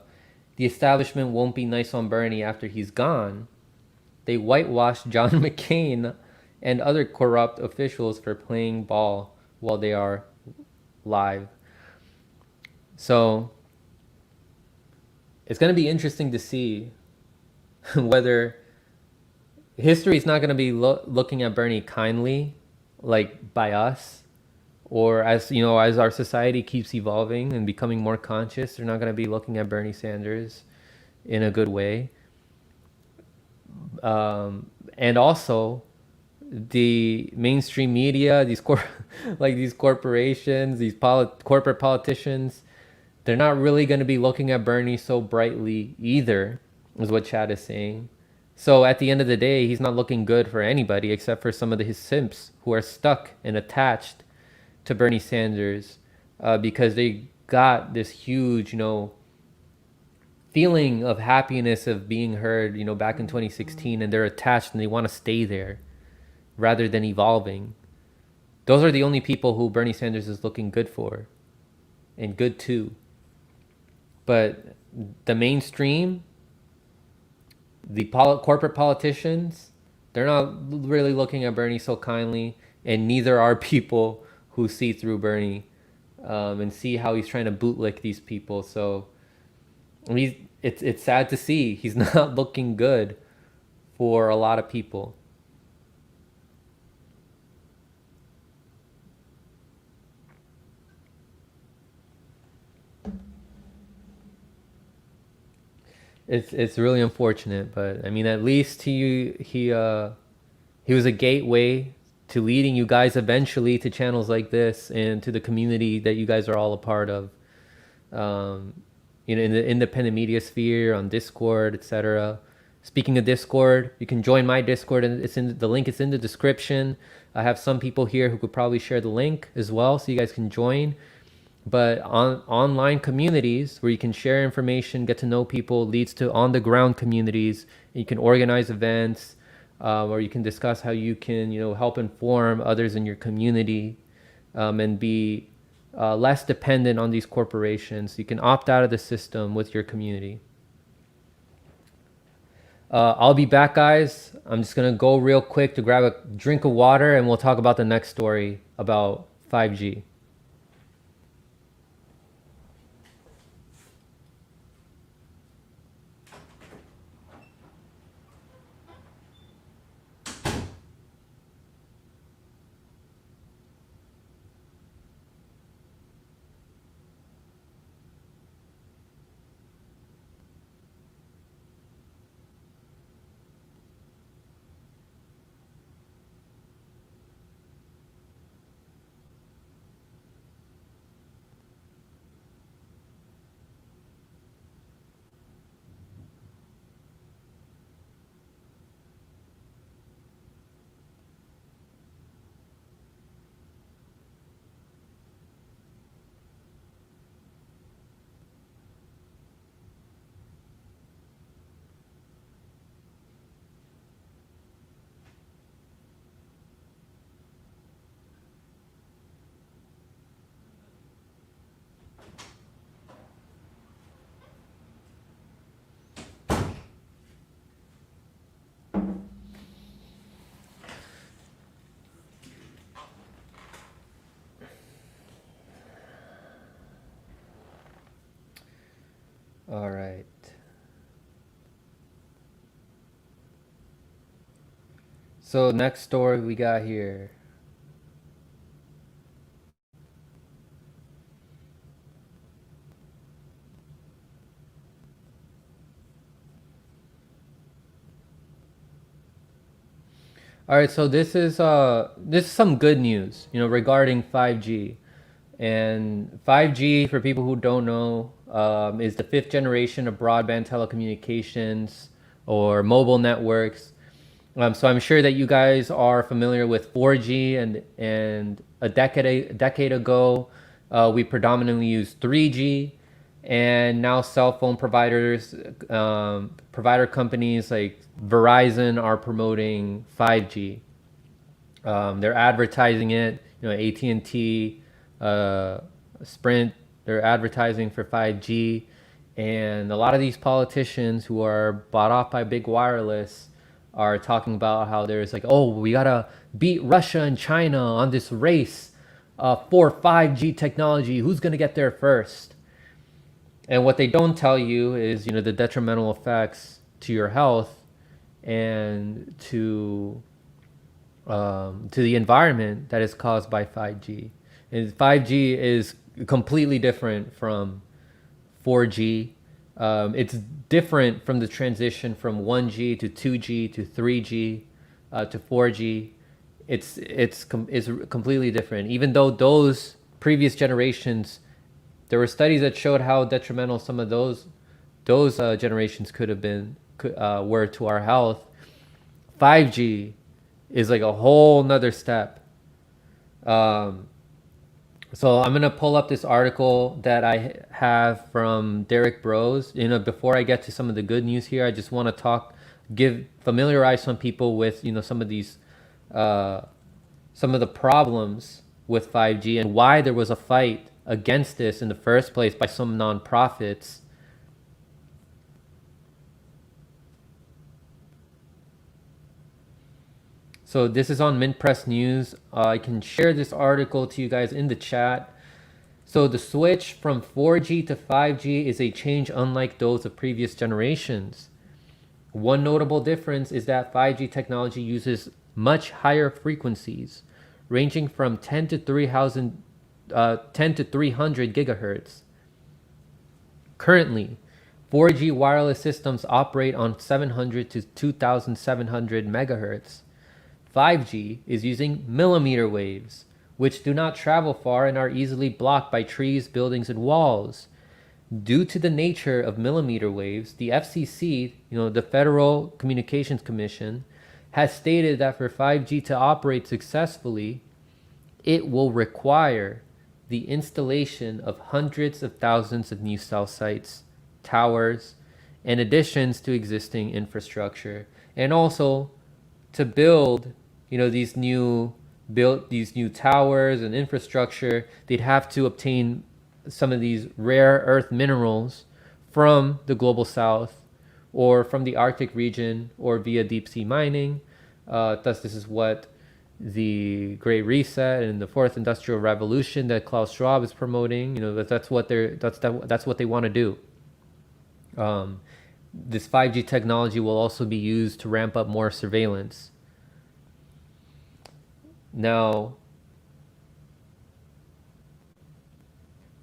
establishment won't be nice on Bernie after he's gone. They whitewashed John McCain and other corrupt officials for playing ball while they are live. So it's going to be interesting to see whether history is not going to be looking at Bernie kindly, like by us, or as our society keeps evolving and becoming more conscious, they're not going to be looking at Bernie Sanders in a good way. And also, the mainstream media, these corporations, these corporate politicians, they're not really going to be looking at Bernie so brightly either, is what Chad is saying. So at the end of the day, he's not looking good for anybody except for some of his simps who are stuck and attached to Bernie Sanders because they got this huge, feeling of happiness of being heard, back in 2016, and they're attached and they want to stay there rather than evolving. Those are the only people who Bernie Sanders is looking good for and good to. But the mainstream, the corporate politicians, they're not really looking at Bernie so kindly, and neither are people who see through Bernie and see how he's trying to bootlick these people. So it's sad to see he's not looking good for a lot of people. It's really unfortunate, but I mean, at least he was a gateway to leading you guys eventually to channels like this and to the community that you guys are all a part of. In the independent media sphere, on Discord, etc. Speaking of Discord, you can join my Discord, and the link is in the description. I have some people here who could probably share the link as well, so you guys can join. But online communities where you can share information, get to know people, leads to on the ground communities. You can organize events, or you can discuss how you can help inform others in your community, and be less dependent on these corporations. You can opt out of the system with your community. I'll be back, guys. I'm just gonna go real quick to grab a drink of water, and we'll talk about the next story about 5G. All right. So next story we got here. All right, so this is some good news, regarding 5G. And 5G, for people who don't know, is the fifth generation of broadband telecommunications or mobile networks. So I'm sure that you guys are familiar with 4G, and a decade ago, we predominantly used 3G, and now cell phone providers, provider companies like Verizon are promoting 5G. They're advertising it. AT&T, Sprint, they're advertising for 5G, and a lot of these politicians who are bought off by big wireless are talking about how there's like, oh, we gotta beat Russia and China on this race for 5G technology. Who's gonna get there first? And what they don't tell you is, the detrimental effects to your health and to the environment that is caused by 5G. And 5G is completely different from 4G. It's different from the transition from 1G to 2G to 3G to 4G. It's completely different. Even though those previous generations, there were studies that showed how detrimental some of those generations could have been, were to our health. 5G is like a whole nother step. Um, so I'm gonna pull up this article that I have from Derek Bros. Before I get to some of the good news here, I just want to familiarize some people with uh, some of the problems with 5G and why there was a fight against this in the first place by some nonprofits. So this is on Mint Press News. I can share this article to you guys in the chat. So the switch from 4G to 5G is a change unlike those of previous generations. One notable difference is that 5G technology uses much higher frequencies, ranging from 10 to 300 gigahertz. Currently, 4G wireless systems operate on 700 to 2700 megahertz. 5G is using millimeter waves, which do not travel far and are easily blocked by trees, buildings, and walls. Due to the nature of millimeter waves, the FCC, the Federal Communications Commission, has stated that for 5G to operate successfully, it will require the installation of hundreds of thousands of new cell sites, towers, and additions to existing infrastructure, and also to build, these new towers and infrastructure. They'd have to obtain some of these rare earth minerals from the global south or from the Arctic region or via deep sea mining. Thus, this is what the Great Reset and the Fourth Industrial Revolution that Klaus Schwab is promoting. That's what they want to do. This 5G technology will also be used to ramp up more surveillance. Now,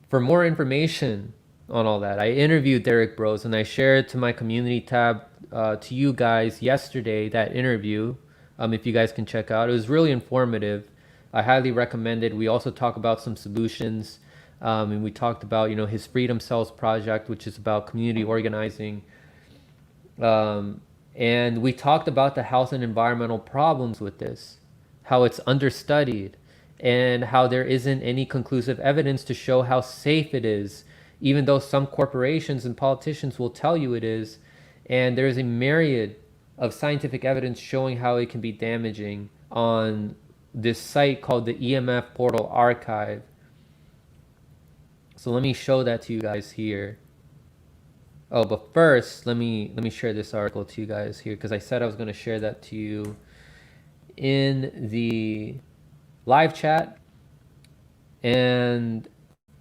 for more information on all that, I interviewed Derek Bros and I shared to my community tab to you guys yesterday that interview. If you guys can check out, it was really informative. I highly recommend it. We also talk about some solutions, and we talked about his Freedom Cells project, which is about community organizing. And we talked about the health and environmental problems with this, how it's understudied, and how there isn't any conclusive evidence to show how safe it is, even though some corporations and politicians will tell you it is. And there is a myriad of scientific evidence showing how it can be damaging on this site called the Emf Portal Archive. So let me show that to you guys here. Oh, but first, let me share this article to you guys here, because I said I was going to share that to you in the live chat. And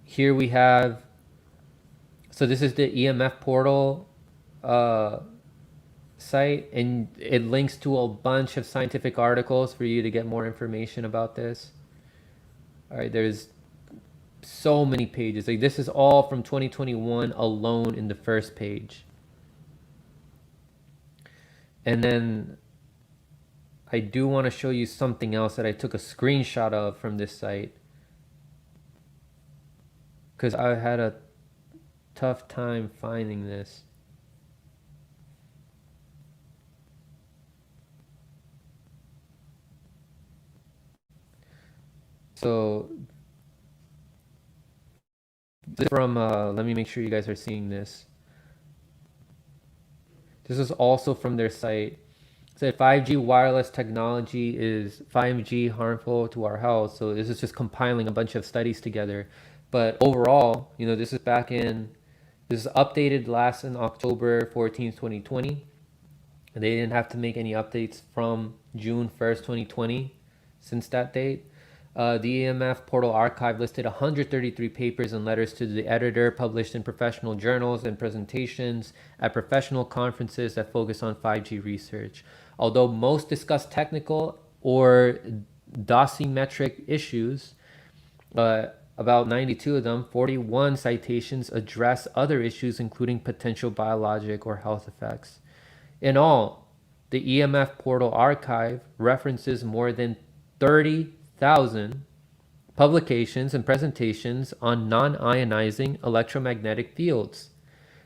here we have So this is the EMF Portal uh, site, and it links to a bunch of scientific articles for you to get more information about this. All right, there's so many pages. Like this is all from 2021 alone in the first page. And then I do want to show you something else that I took a screenshot of from this site, because I had a tough time finding this. So this is from, let me make sure you guys are seeing this. This is also from their site. It said 5G wireless technology is 5G harmful to our health. So this is just compiling a bunch of studies together. But overall, this is this is updated last in October 14th, 2020. And they didn't have to make any updates from June 1st, 2020 since that date. The Emf Portal Archive listed 133 papers and letters to the editor published in professional journals and presentations at professional conferences that focus on 5G research. Although most discuss technical or dosimetric issues, about 92 of them, 41 citations address other issues, including potential biologic or health effects. In all, the EMF Portal Archive references more than 30,000 publications and presentations on non-ionizing electromagnetic fields.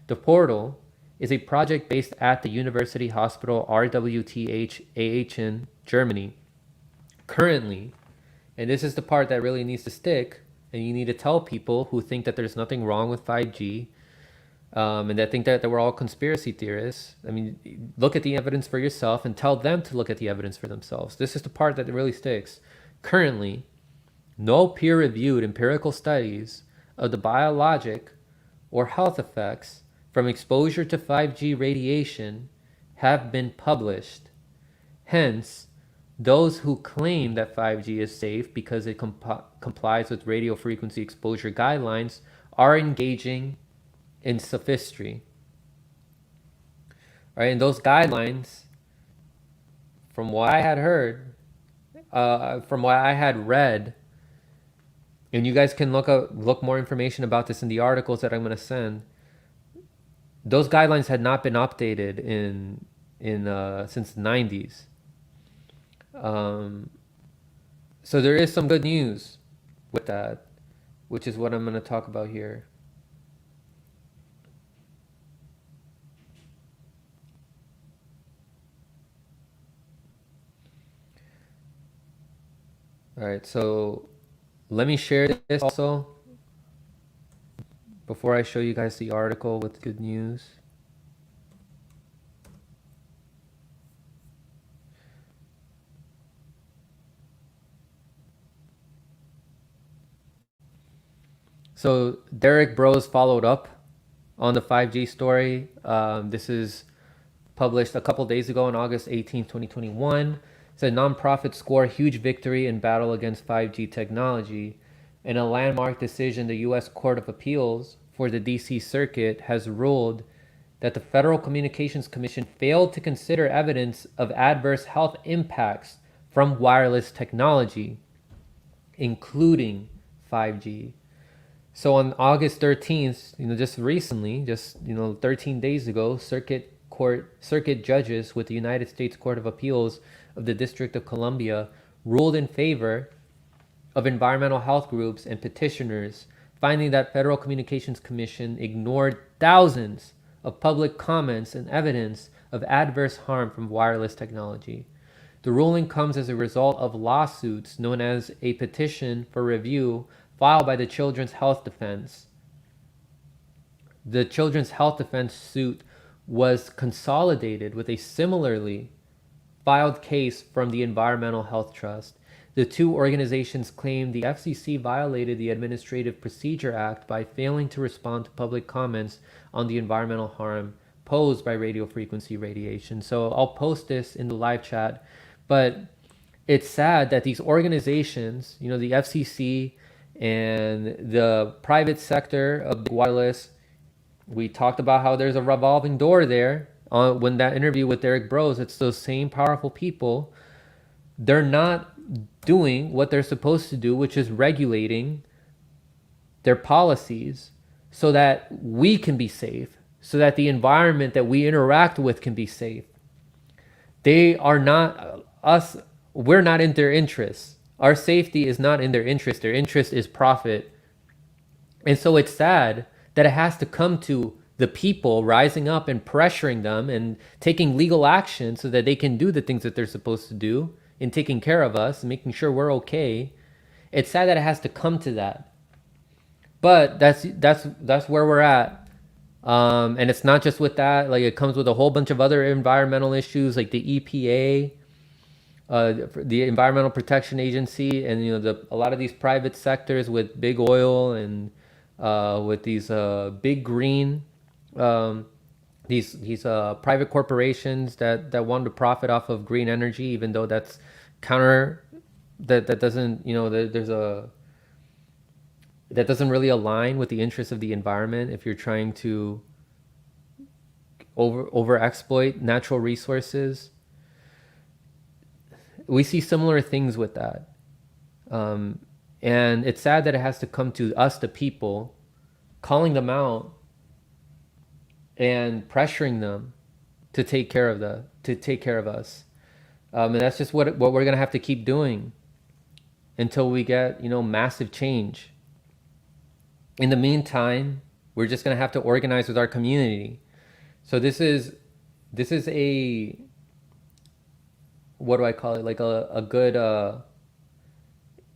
The portal is a project based at the University Hospital RWTH Aachen, Germany. Currently, and this is the part that really needs to stick, and you need to tell people who think that there's nothing wrong with 5G, and that think that we're all conspiracy theorists. I mean, look at the evidence for yourself and tell them to look at the evidence for themselves. This is the part that really sticks. Currently, no peer-reviewed empirical studies of the biologic or health effects from exposure to 5G radiation have been published. Hence, those who claim that 5G is safe because it complies with radio frequency exposure guidelines are engaging in sophistry. All right, and those guidelines, from what I had heard, from what I had read, and you guys can look more information about this in the articles that I'm going to send. Those guidelines had not been updated in since the 90s. So there is some good news with that, which is what I'm going to talk about here. All right, so let me share this also before I show you guys the article with good news. So Derek Bros followed up on the 5G story. This is published a couple days ago on August 18, 2021. It said nonprofits score huge victory in battle against 5G technology. In a landmark decision, the U.S. Court of Appeals for the D.C. Circuit has ruled that the Federal Communications Commission failed to consider evidence of adverse health impacts from wireless technology, including 5G. So on August 13th, just recently, 13 days ago, circuit judges with the United States Court of Appeals of the District of Columbia ruled in favor of environmental health groups and petitioners, finding that Federal Communications Commission ignored thousands of public comments and evidence of adverse harm from wireless technology. The ruling comes as a result of lawsuits known as a petition for review filed by the Children's Health Defense. The Children's Health Defense suit was consolidated with a similarly filed case from the Environmental Health Trust. The two organizations claimed the FCC violated the Administrative Procedure Act by failing to respond to public comments on the environmental harm posed by radio frequency radiation. So I'll post this in the live chat, but it's sad that these organizations, the FCC and the private sector of wireless, We talked about how there's a revolving door there. When that interview with Derek Bros, it's those same powerful people. They're not doing what they're supposed to do, which is regulating their policies so that we can be safe, so that the environment that we interact with can be safe. They are not us. We're not in their interests. Our safety is not in their interest. Their interest is profit. And so it's sad that it has to come to the people rising up and pressuring them and taking legal action so that they can do the things that they're supposed to do in taking care of us and making sure we're okay. It's sad that it has to come to that. But that's where we're at. And it's not just with that. Like, it comes with a whole bunch of other environmental issues, like the EPA, the Environmental Protection Agency, and a lot of these private sectors with big oil and with these big green, these private corporations that want to profit off of green energy, even though that's counter that doesn't there's a that doesn't really align with the interests of the environment. If you're trying to over exploit natural resources, we see similar things with that. And it's sad that it has to come to us, the people, calling them out and pressuring them to take care of us. And that's just what we're gonna have to keep doing until we get massive change. In the meantime, we're just gonna have to organize with our community. So this is a, what do I call it? Like a good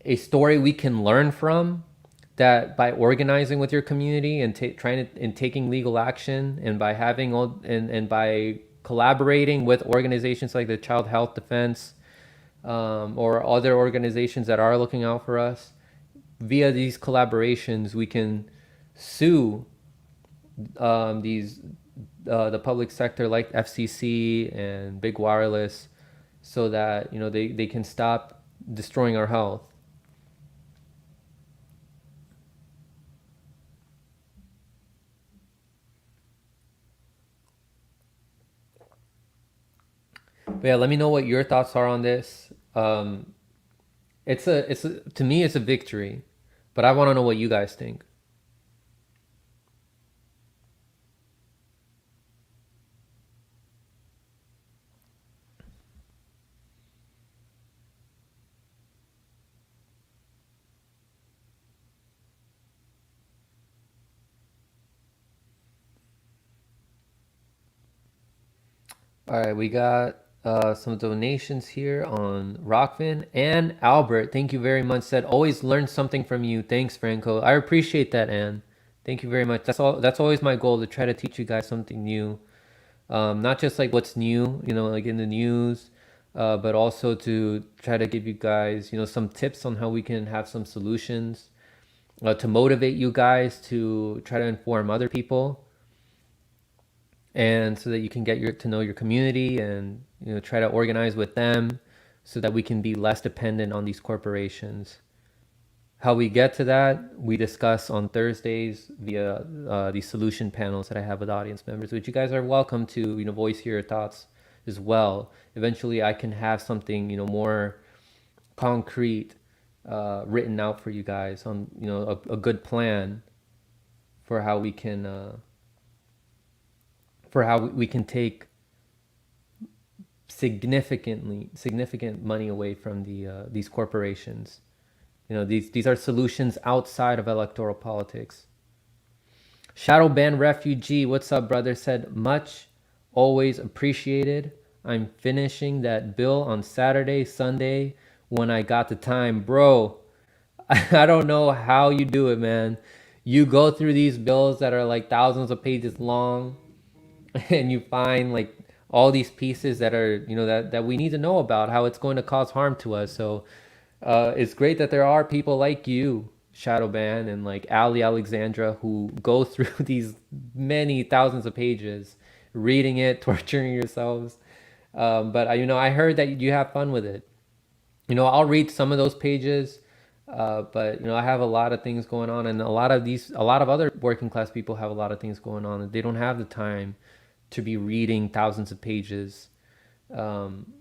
a story we can learn from, that by organizing with your community and taking legal action, and by having and by collaborating with organizations like the Child Health Defense, or other organizations that are looking out for us, via these collaborations we can sue the public sector like FCC and Big Wireless, so that they can stop destroying our health. But yeah, let me know what your thoughts are on this. To me it's a victory, but I want to know what you guys think. All right, we got some donations here on Rockfin and Albert. Thank you very much. Said always learn something from you. Thanks, Franco. I appreciate that, Anne. Thank you very much. That's all. That's always my goal, to try to teach you guys something new. Not just like what's new, like in the news, but also to try to give you guys, some tips on how we can have some solutions, to motivate you guys to try to inform other people, and so that you can to know your community, and try to organize with them so that we can be less dependent on these corporations. How we get to that, we discuss on Thursdays via these solution panels that I have with audience members, which you guys are welcome to voice your thoughts as well. Eventually I can have something more concrete, written out for you guys on a good plan for how we can take significant money away from these corporations. These are solutions outside of electoral politics. Shadow Ban Refugee, what's up, brother? Said much, always appreciated. I'm finishing that bill on Saturday, Sunday when I got the time, bro. I don't know how you do it, man. You go through these bills that are like thousands of pages long, and you find like all these pieces that are that we need to know about, how it's going to cause harm to us. So it's great that there are people like you, Shadowban, and like Ali Alexandra, who go through these many thousands of pages, reading it, torturing yourselves. But I heard that you have fun with it. I'll read some of those pages, But I have a lot of things going on, and a lot of other working class people have a lot of things going on, and they don't have the time to be reading thousands of pages. Um,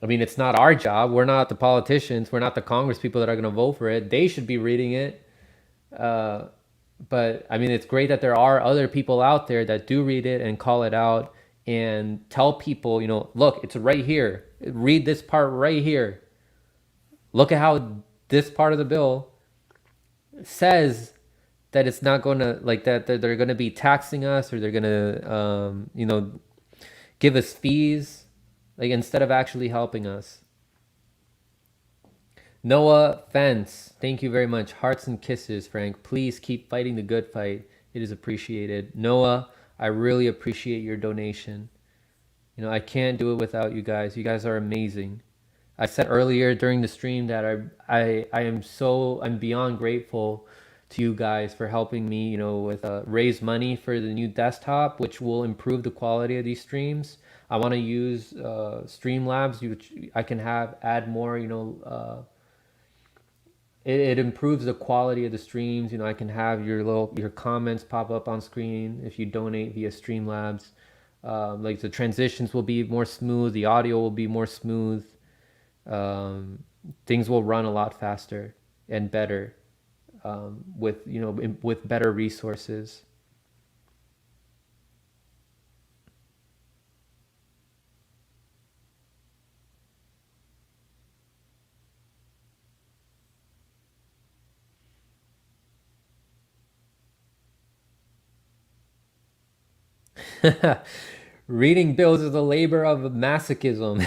I mean, it's not our job. We're not the politicians. We're not the Congress people that are going to vote for it. They should be reading it. Uh, but I mean, it's great that there are other people out there that do read it and call it out and tell people, look, it's right here. Read this part right here. Look at how this part of the bill says that it's not going to, like, that they're going to be taxing us, or they're going to, give us fees, like, instead of actually helping us. Noah Fence, thank you very much. Hearts and kisses, Frank. Please keep fighting the good fight. It is appreciated. Noah, I really appreciate your donation. I can't do it without you guys. You guys are amazing. I said earlier during the stream that I'm beyond grateful to you guys for helping me, with raise money for the new desktop, which will improve the quality of these streams. I want to use Streamlabs, which I can have add more, it improves the quality of the streams. I can have your comments pop up on screen if you donate via Streamlabs. Like, the transitions will be more smooth, the audio will be more smooth. Um, Things will run a lot faster and better, with better resources. Reading bills is a labor of masochism.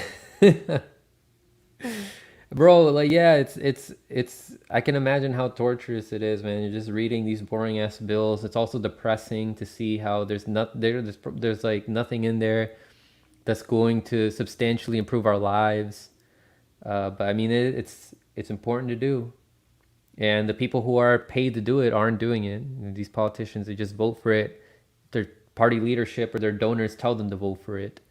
Bro, like, yeah, it's I can imagine how torturous it is, man. You're just reading these boring ass bills. It's also depressing to see how there's like nothing in there that's going to substantially improve our lives. But I mean, it's important to do, and the people who are paid to do it aren't doing it. These politicians, they just vote for it. Their party leadership or their donors tell them to vote for it.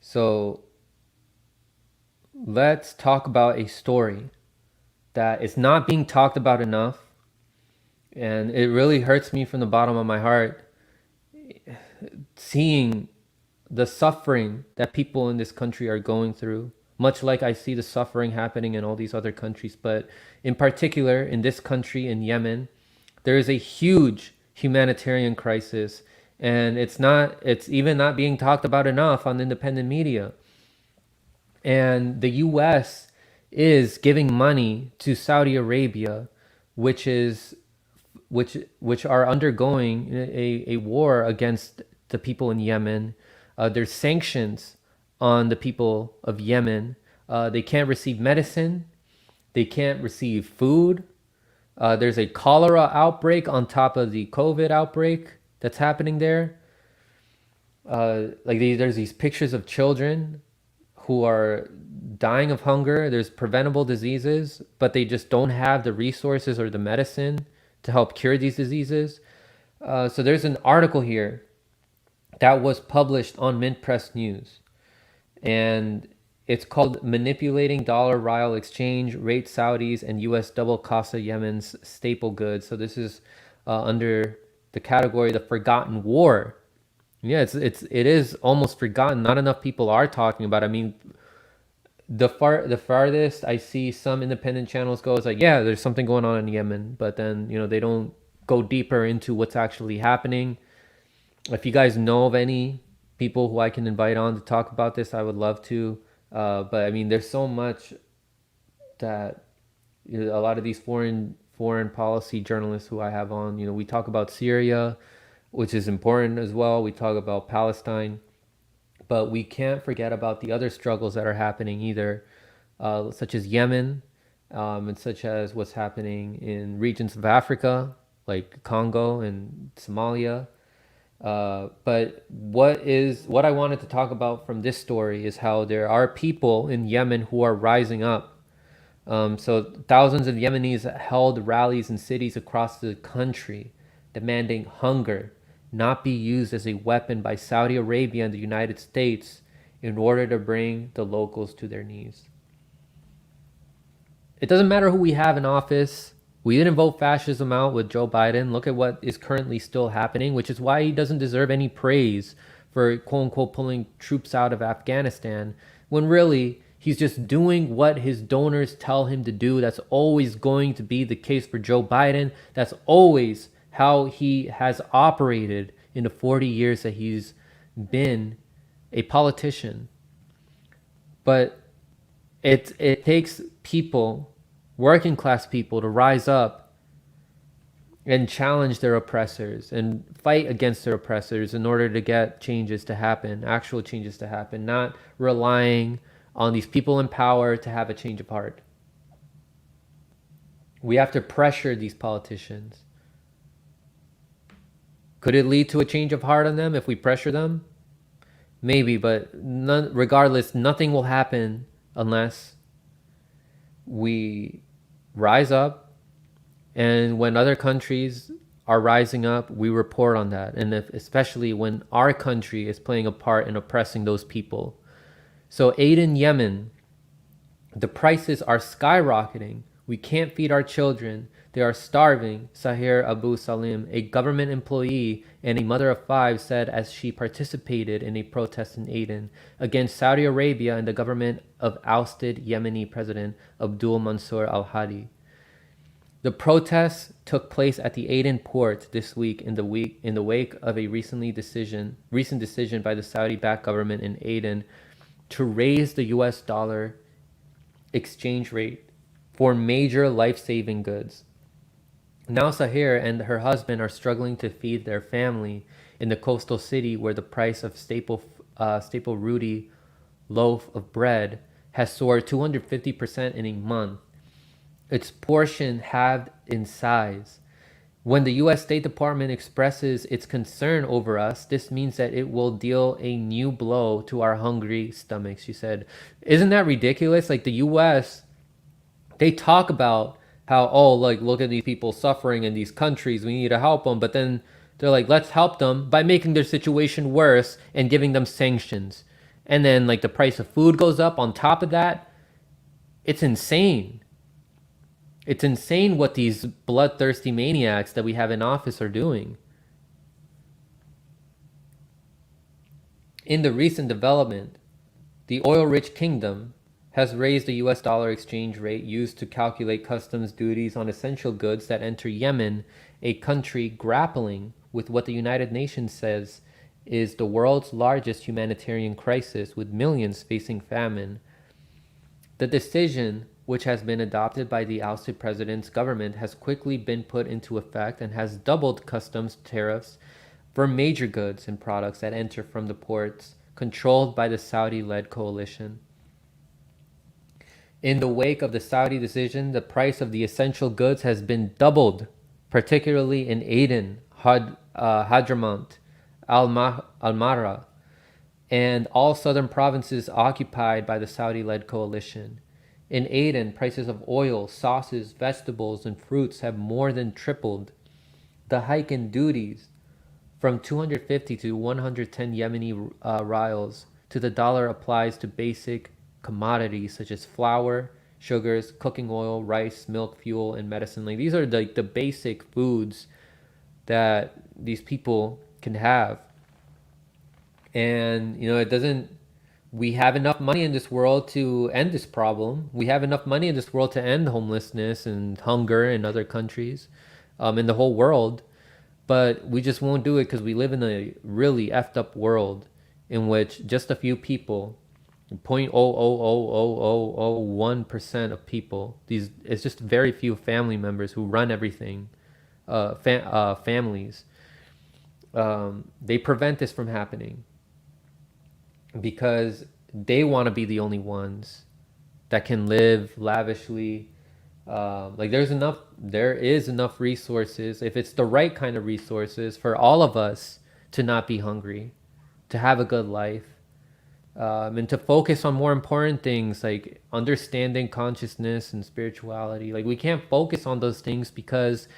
So let's talk about a story that is not being talked about enough, and it really hurts me from the bottom of my heart seeing the suffering that people in this country are going through, much like I see the suffering happening in all these other countries. But in particular, in this country, in Yemen, there is a huge humanitarian crisis, and it's even not being talked about enough on independent media. And the US is giving money to Saudi Arabia, which is which are undergoing a war against the people in Yemen. There's sanctions on the people of Yemen. They can't receive medicine. They can't receive food. There's a cholera outbreak on top of the COVID outbreak that's happening there. There's these pictures of children who are dying of hunger. There's preventable diseases, but they just don't have the resources or the medicine to help cure these diseases. So there's an article here that was published on Mint Press News, and it's called "Manipulating Dollar Rial Exchange: Rate Saudis and U.S. Double Casa Yemen's Staple Goods." So this is under the category "The Forgotten War." Yeah, it is almost forgotten. Not enough people are talking about it. I mean, the farthest I see some independent channels go is like, yeah, there's something going on in Yemen, but then they don't go deeper into what's actually happening. If you guys know of any people who I can invite on to talk about this, I would love to. But I mean, there's so much that a lot of these foreign policy journalists who I have on, we talk about Syria, which is important as well. We talk about Palestine, but we can't forget about the other struggles that are happening either, such as Yemen, and such as what's happening in regions of Africa, like Congo and Somalia. But what I wanted to talk about from this story is how there are people in Yemen who are rising up. So thousands of Yemenis held rallies in cities across the country, demanding hunger not be used as a weapon by Saudi Arabia and the United States in order to bring the locals to their knees. It doesn't matter who we have in office. We didn't vote fascism out with Joe Biden. Look at what is currently still happening, which is why he doesn't deserve any praise for quote unquote pulling troops out of Afghanistan, when really he's just doing what his donors tell him to do. That's always going to be the case for Joe Biden. That's always how he has operated in the 40 years that he's been a politician. But it takes people, working class people, to rise up and challenge their oppressors and fight against their oppressors in order to get changes to happen, actual changes to happen, not relying on these people in power to have a change of heart. We have to pressure these politicians. Could it lead to a change of heart on them if we pressure them? Maybe, but regardless, nothing will happen unless we rise up. And when other countries are rising up, we report on that. And especially when our country is playing a part in oppressing those people. So aid in Yemen, the prices are skyrocketing. We can't feed our children. They are starving, Sahir Abu Salim, a government employee and a mother of 5, said as she participated in a protest in Aden against Saudi Arabia and the government of ousted Yemeni President Abdul Mansur al-Hadi. The protests took place at the Aden port this week in the wake of a recent decision by the Saudi-backed government in Aden to raise the US dollar exchange rate for major life-saving goods. Now Sahir and her husband are struggling to feed their family in the coastal city where the price of staple rudi loaf of bread has soared 250% in a month. Its portion halved in size. When the U.S. State Department expresses its concern over us, this means that it will deal a new blow to our hungry stomachs, she said. Isn't that ridiculous? Like the U.S., they talk about how, oh, like, look at these people suffering in these countries, we need to help them. But then they're like, let's help them by making their situation worse and giving them sanctions. And then like the price of food goes up on top of that. It's insane. It's insane what these bloodthirsty maniacs that we have in office are doing. In the recent development, the oil-rich kingdom has raised the US dollar exchange rate used to calculate customs duties on essential goods that enter Yemen, a country grappling with what the United Nations says is the world's largest humanitarian crisis, with millions facing famine. The decision, which has been adopted by the ousted president's government, has quickly been put into effect and has doubled customs tariffs for major goods and products that enter from the ports controlled by the Saudi-led coalition. In the wake of the Saudi decision, the price of the essential goods has been doubled, particularly in Aden, Hadramaut, Al-Marra, and all southern provinces occupied by the Saudi-led coalition. In Aden, prices of oil, sauces, vegetables, and fruits have more than tripled. The hike in duties from 250 to 110 Yemeni rials to the dollar applies to basic commodities such as flour, sugars, cooking oil, rice, milk, fuel, and medicine. Like these are the basic foods that these people can have. And we have enough money in this world to end this problem. We have enough money in this world to end homelessness and hunger in other countries, in the whole world. But we just won't do it because we live in a really effed up world in which just a few people, 0.0000001% of people, it's just very few family members who run everything, families. They prevent this from happening because they want to be the only ones that can live lavishly. Like there is enough resources, if it's the right kind of resources, for all of us to not be hungry, to have a good life, and to focus on more important things like understanding consciousness and spirituality. Like we can't focus on those things because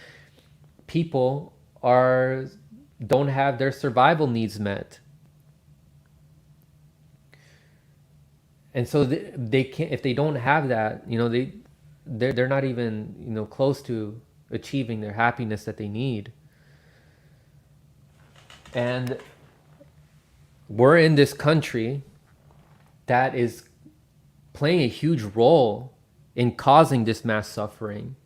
people are don't have their survival needs met, and so they can't. If they don't have that, they're not even close to achieving their happiness that they need. And we're in this country that is playing a huge role in causing this mass suffering.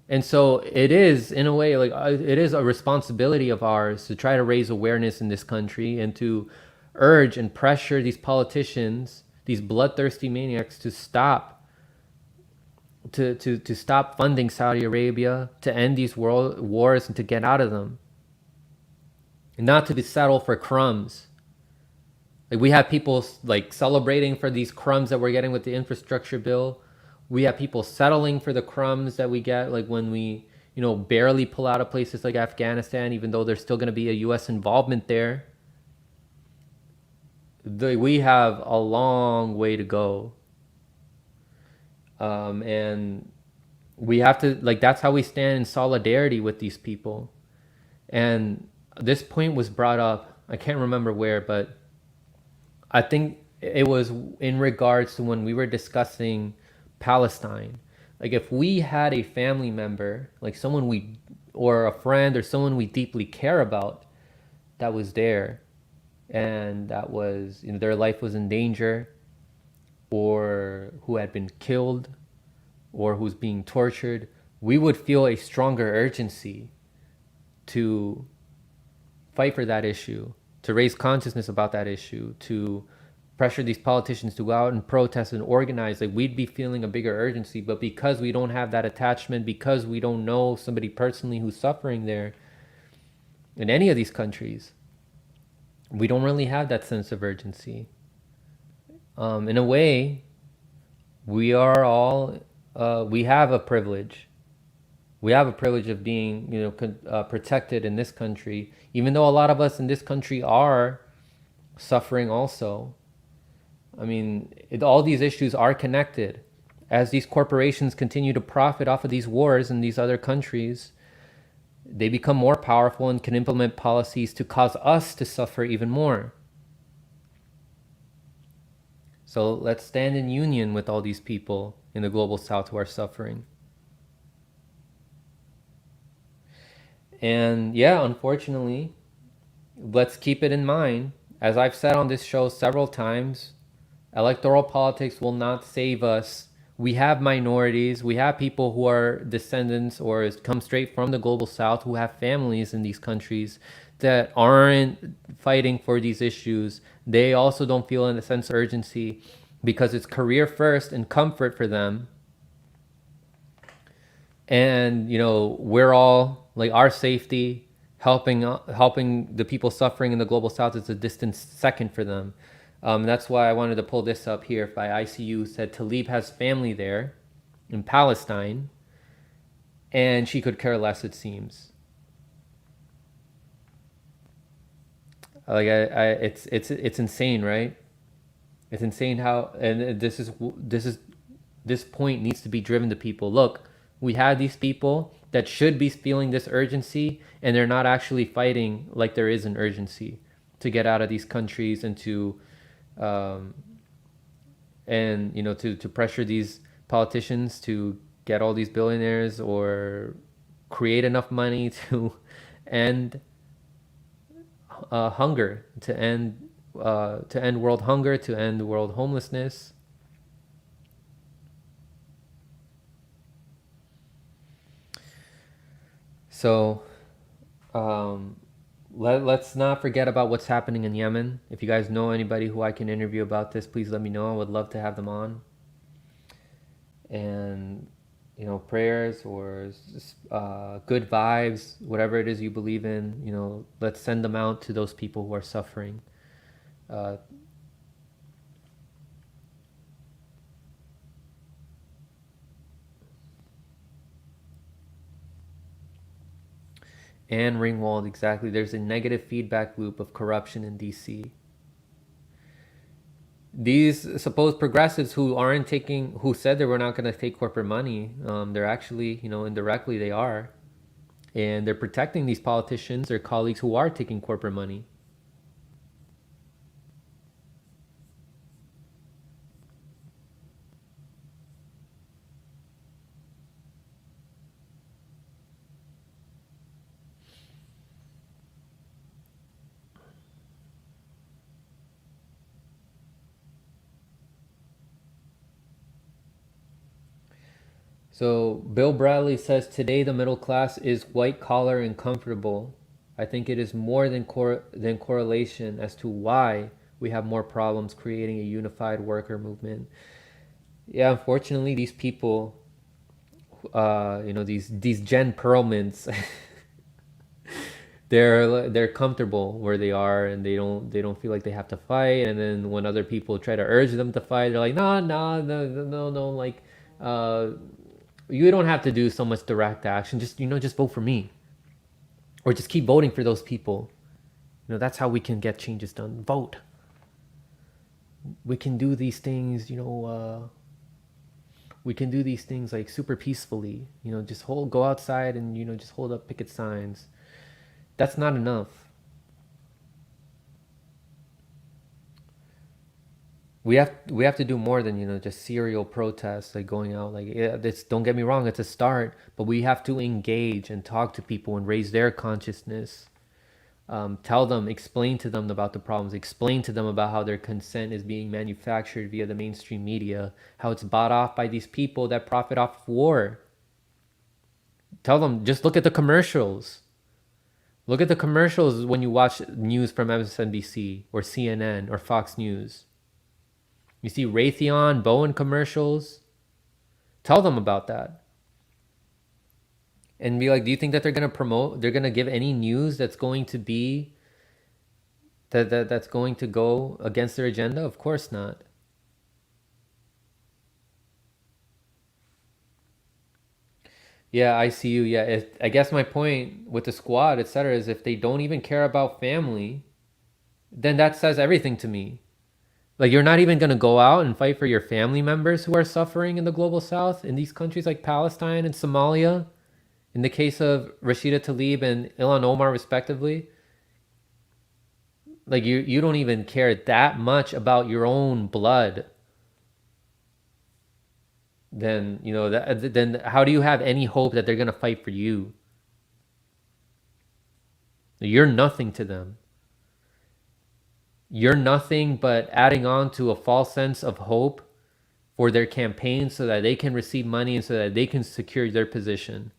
And so it is, in a way, like it is a responsibility of ours to try to raise awareness in this country and to urge and pressure these politicians, these bloodthirsty maniacs, to stop, to stop funding Saudi Arabia, to end these world wars and to get out of them, and not to be settled for crumbs. Like we have people like celebrating for these crumbs that we're getting with the infrastructure bill. We have people settling for the crumbs that we get, like when we, barely pull out of places like Afghanistan, even though there's still going to be a U.S. involvement there. We have a long way to go. And we have to, like, that's how we stand in solidarity with these people. And this point was brought up, I can't remember where, but I think it was in regards to when we were discussing Palestine. Like if we had a family member, like someone or a friend or someone we deeply care about that was there and that was, their life was in danger, or who had been killed or who's being tortured, we would feel a stronger urgency to fight for that issue, to raise consciousness about that issue, to pressure these politicians to go out and protest and organize. Like we'd be feeling a bigger urgency. But because we don't have that attachment, because we don't know somebody personally who's suffering there in any of these countries, we don't really have that sense of urgency. In a way, we are all, we have a privilege. We have a privilege of being, protected in this country, even though a lot of us in this country are suffering also. I mean, all these issues are connected. As these corporations continue to profit off of these wars in these other countries, they become more powerful and can implement policies to cause us to suffer even more. So let's stand in union with all these people in the global south who are suffering. And yeah, unfortunately, let's keep it in mind. As I've said on this show several times, electoral politics will not save us. We have minorities. We have people who are descendants or come straight from the global south who have families in these countries that aren't fighting for these issues. They also don't feel a sense of urgency because it's career first and comfort for them. And, we're all, like, our safety, helping the people suffering in the global south is a distant second for them. That's why I wanted to pull this up here by ICU. Said Talib has family there in Palestine, and she could care less, it seems. Like it's insane, right? It's insane how, and this point needs to be driven to people. Look, we have these people that should be feeling this urgency, and they're not actually fighting like there is an urgency to get out of these countries and to to pressure these politicians to get all these billionaires or create enough money to end hunger, to end world hunger, to end world homelessness. So let's not forget about what's happening in Yemen. If you guys know anybody who I can interview about this, please let me know. I would love to have them on. And prayers or good vibes, whatever it is you believe in, let's send them out to those people who are suffering. And Ringwald, exactly. There's a negative feedback loop of corruption in DC. These supposed progressives who aren't taking, who said they were not going to take corporate money, they're actually, indirectly they are. And they're protecting these politicians, their colleagues who are taking corporate money. So Bill Bradley says today the middle class is white collar and comfortable. I think it is more than correlation as to why we have more problems creating a unified worker movement. Yeah, unfortunately, these people, these Jen Perlmans, they're comfortable where they are, and they don't feel like they have to fight. And then when other people try to urge them to fight, they're like, no, no, no, no, no, like, uh, you don't have to do so much direct action. Just vote for me, or just keep voting for those people. That's how we can get changes done. Vote. We can do these things. We can do these things like super peacefully. Just go outside and just hold up picket signs. That's not enough. We have to do more than just serial protests, like going out, like, yeah, this, don't get me wrong, it's a start, but we have to engage and talk to people and raise their consciousness. Tell them, explain to them about the problems, explain to them about how their consent is being manufactured via the mainstream media, how it's bought off by these people that profit off war. Tell them, just look at the commercials. Look at the commercials when you watch news from MSNBC or CNN or Fox News. You see Raytheon, Bowen commercials. Tell them about that. And be like, do you think that they're going to give any news that's going to be, that's going to go against their agenda? Of course not. Yeah, I see you. Yeah, I guess my point with the squad, etc., is if they don't even care about family, then that says everything to me. Like, you're not even going to go out and fight for your family members who are suffering in the global south, in these countries like Palestine and Somalia, in the case of Rashida Tlaib and Ilhan Omar, respectively. Like, you don't even care that much about your own blood. Then, then how do you have any hope that they're going to fight for you? You're nothing to them. You're nothing but adding on to a false sense of hope for their campaign so that they can receive money and so that they can secure their position.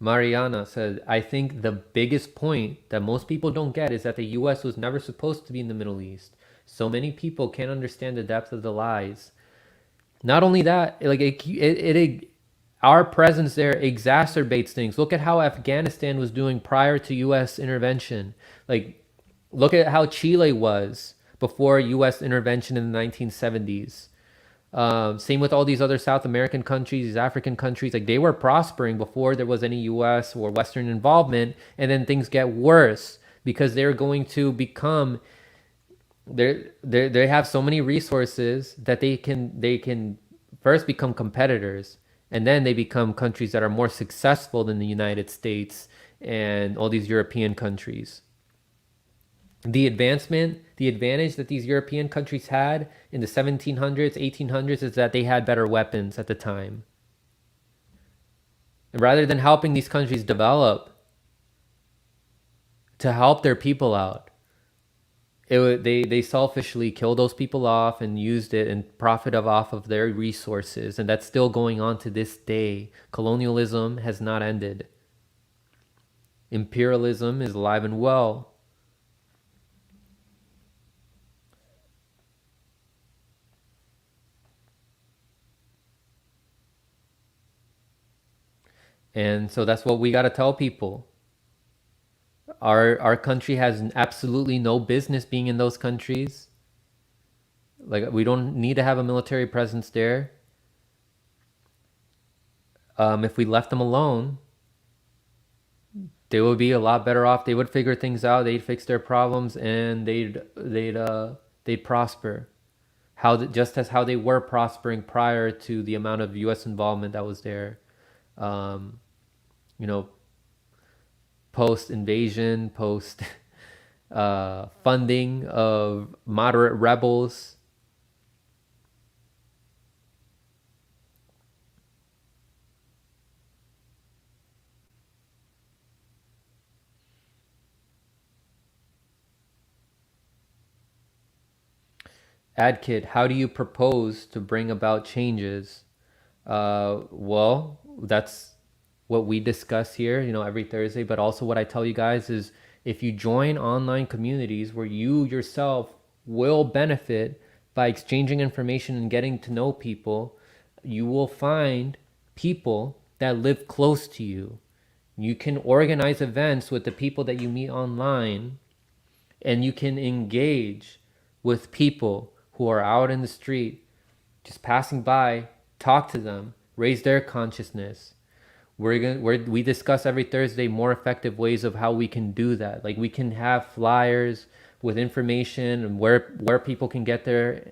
Mariana said, I think the biggest point that most people don't get is that the US was never supposed to be in the Middle East. So many people can't understand the depth of the lies. Not only that, like our presence there exacerbates things. Look at how Afghanistan was doing prior to US intervention. Like, look at how Chile was before US intervention in the 1970s. Same with all these other South American countries, these African countries. Like, they were prospering before there was any US or Western involvement, and then things get worse because they're going to become, they have so many resources that they can first become competitors, and then they become countries that are more successful than the United States and all these European countries. The advantage that these European countries had in the 1700s, 1800s is that they had better weapons at the time. And rather than helping these countries develop to help their people out, they selfishly killed those people off and used it and profited off of their resources. And that's still going on to this day. Colonialism has not ended. Imperialism is alive and well. And so that's what we got to tell people. Our country has absolutely no business being in those countries. Like we don't need to have a military presence there. If we left them alone, they would be a lot better off. They would figure things out. They'd fix their problems, and they'd prosper. Just as how they were prospering prior to the amount of U.S. involvement that was there. Um, you know, post invasion, post funding of moderate rebels. Adkid, how do you propose to bring about changes? Well, that's what we discuss here, every Thursday. But also, what I tell you guys is if you join online communities where you yourself will benefit by exchanging information and getting to know people, you will find people that live close to you. You can organize events with the people that you meet online, and you can engage with people who are out in the street, just passing by, talk to them, raise their consciousness. We discuss every Thursday more effective ways of how we can do that. Like we can have flyers with information and where people can get their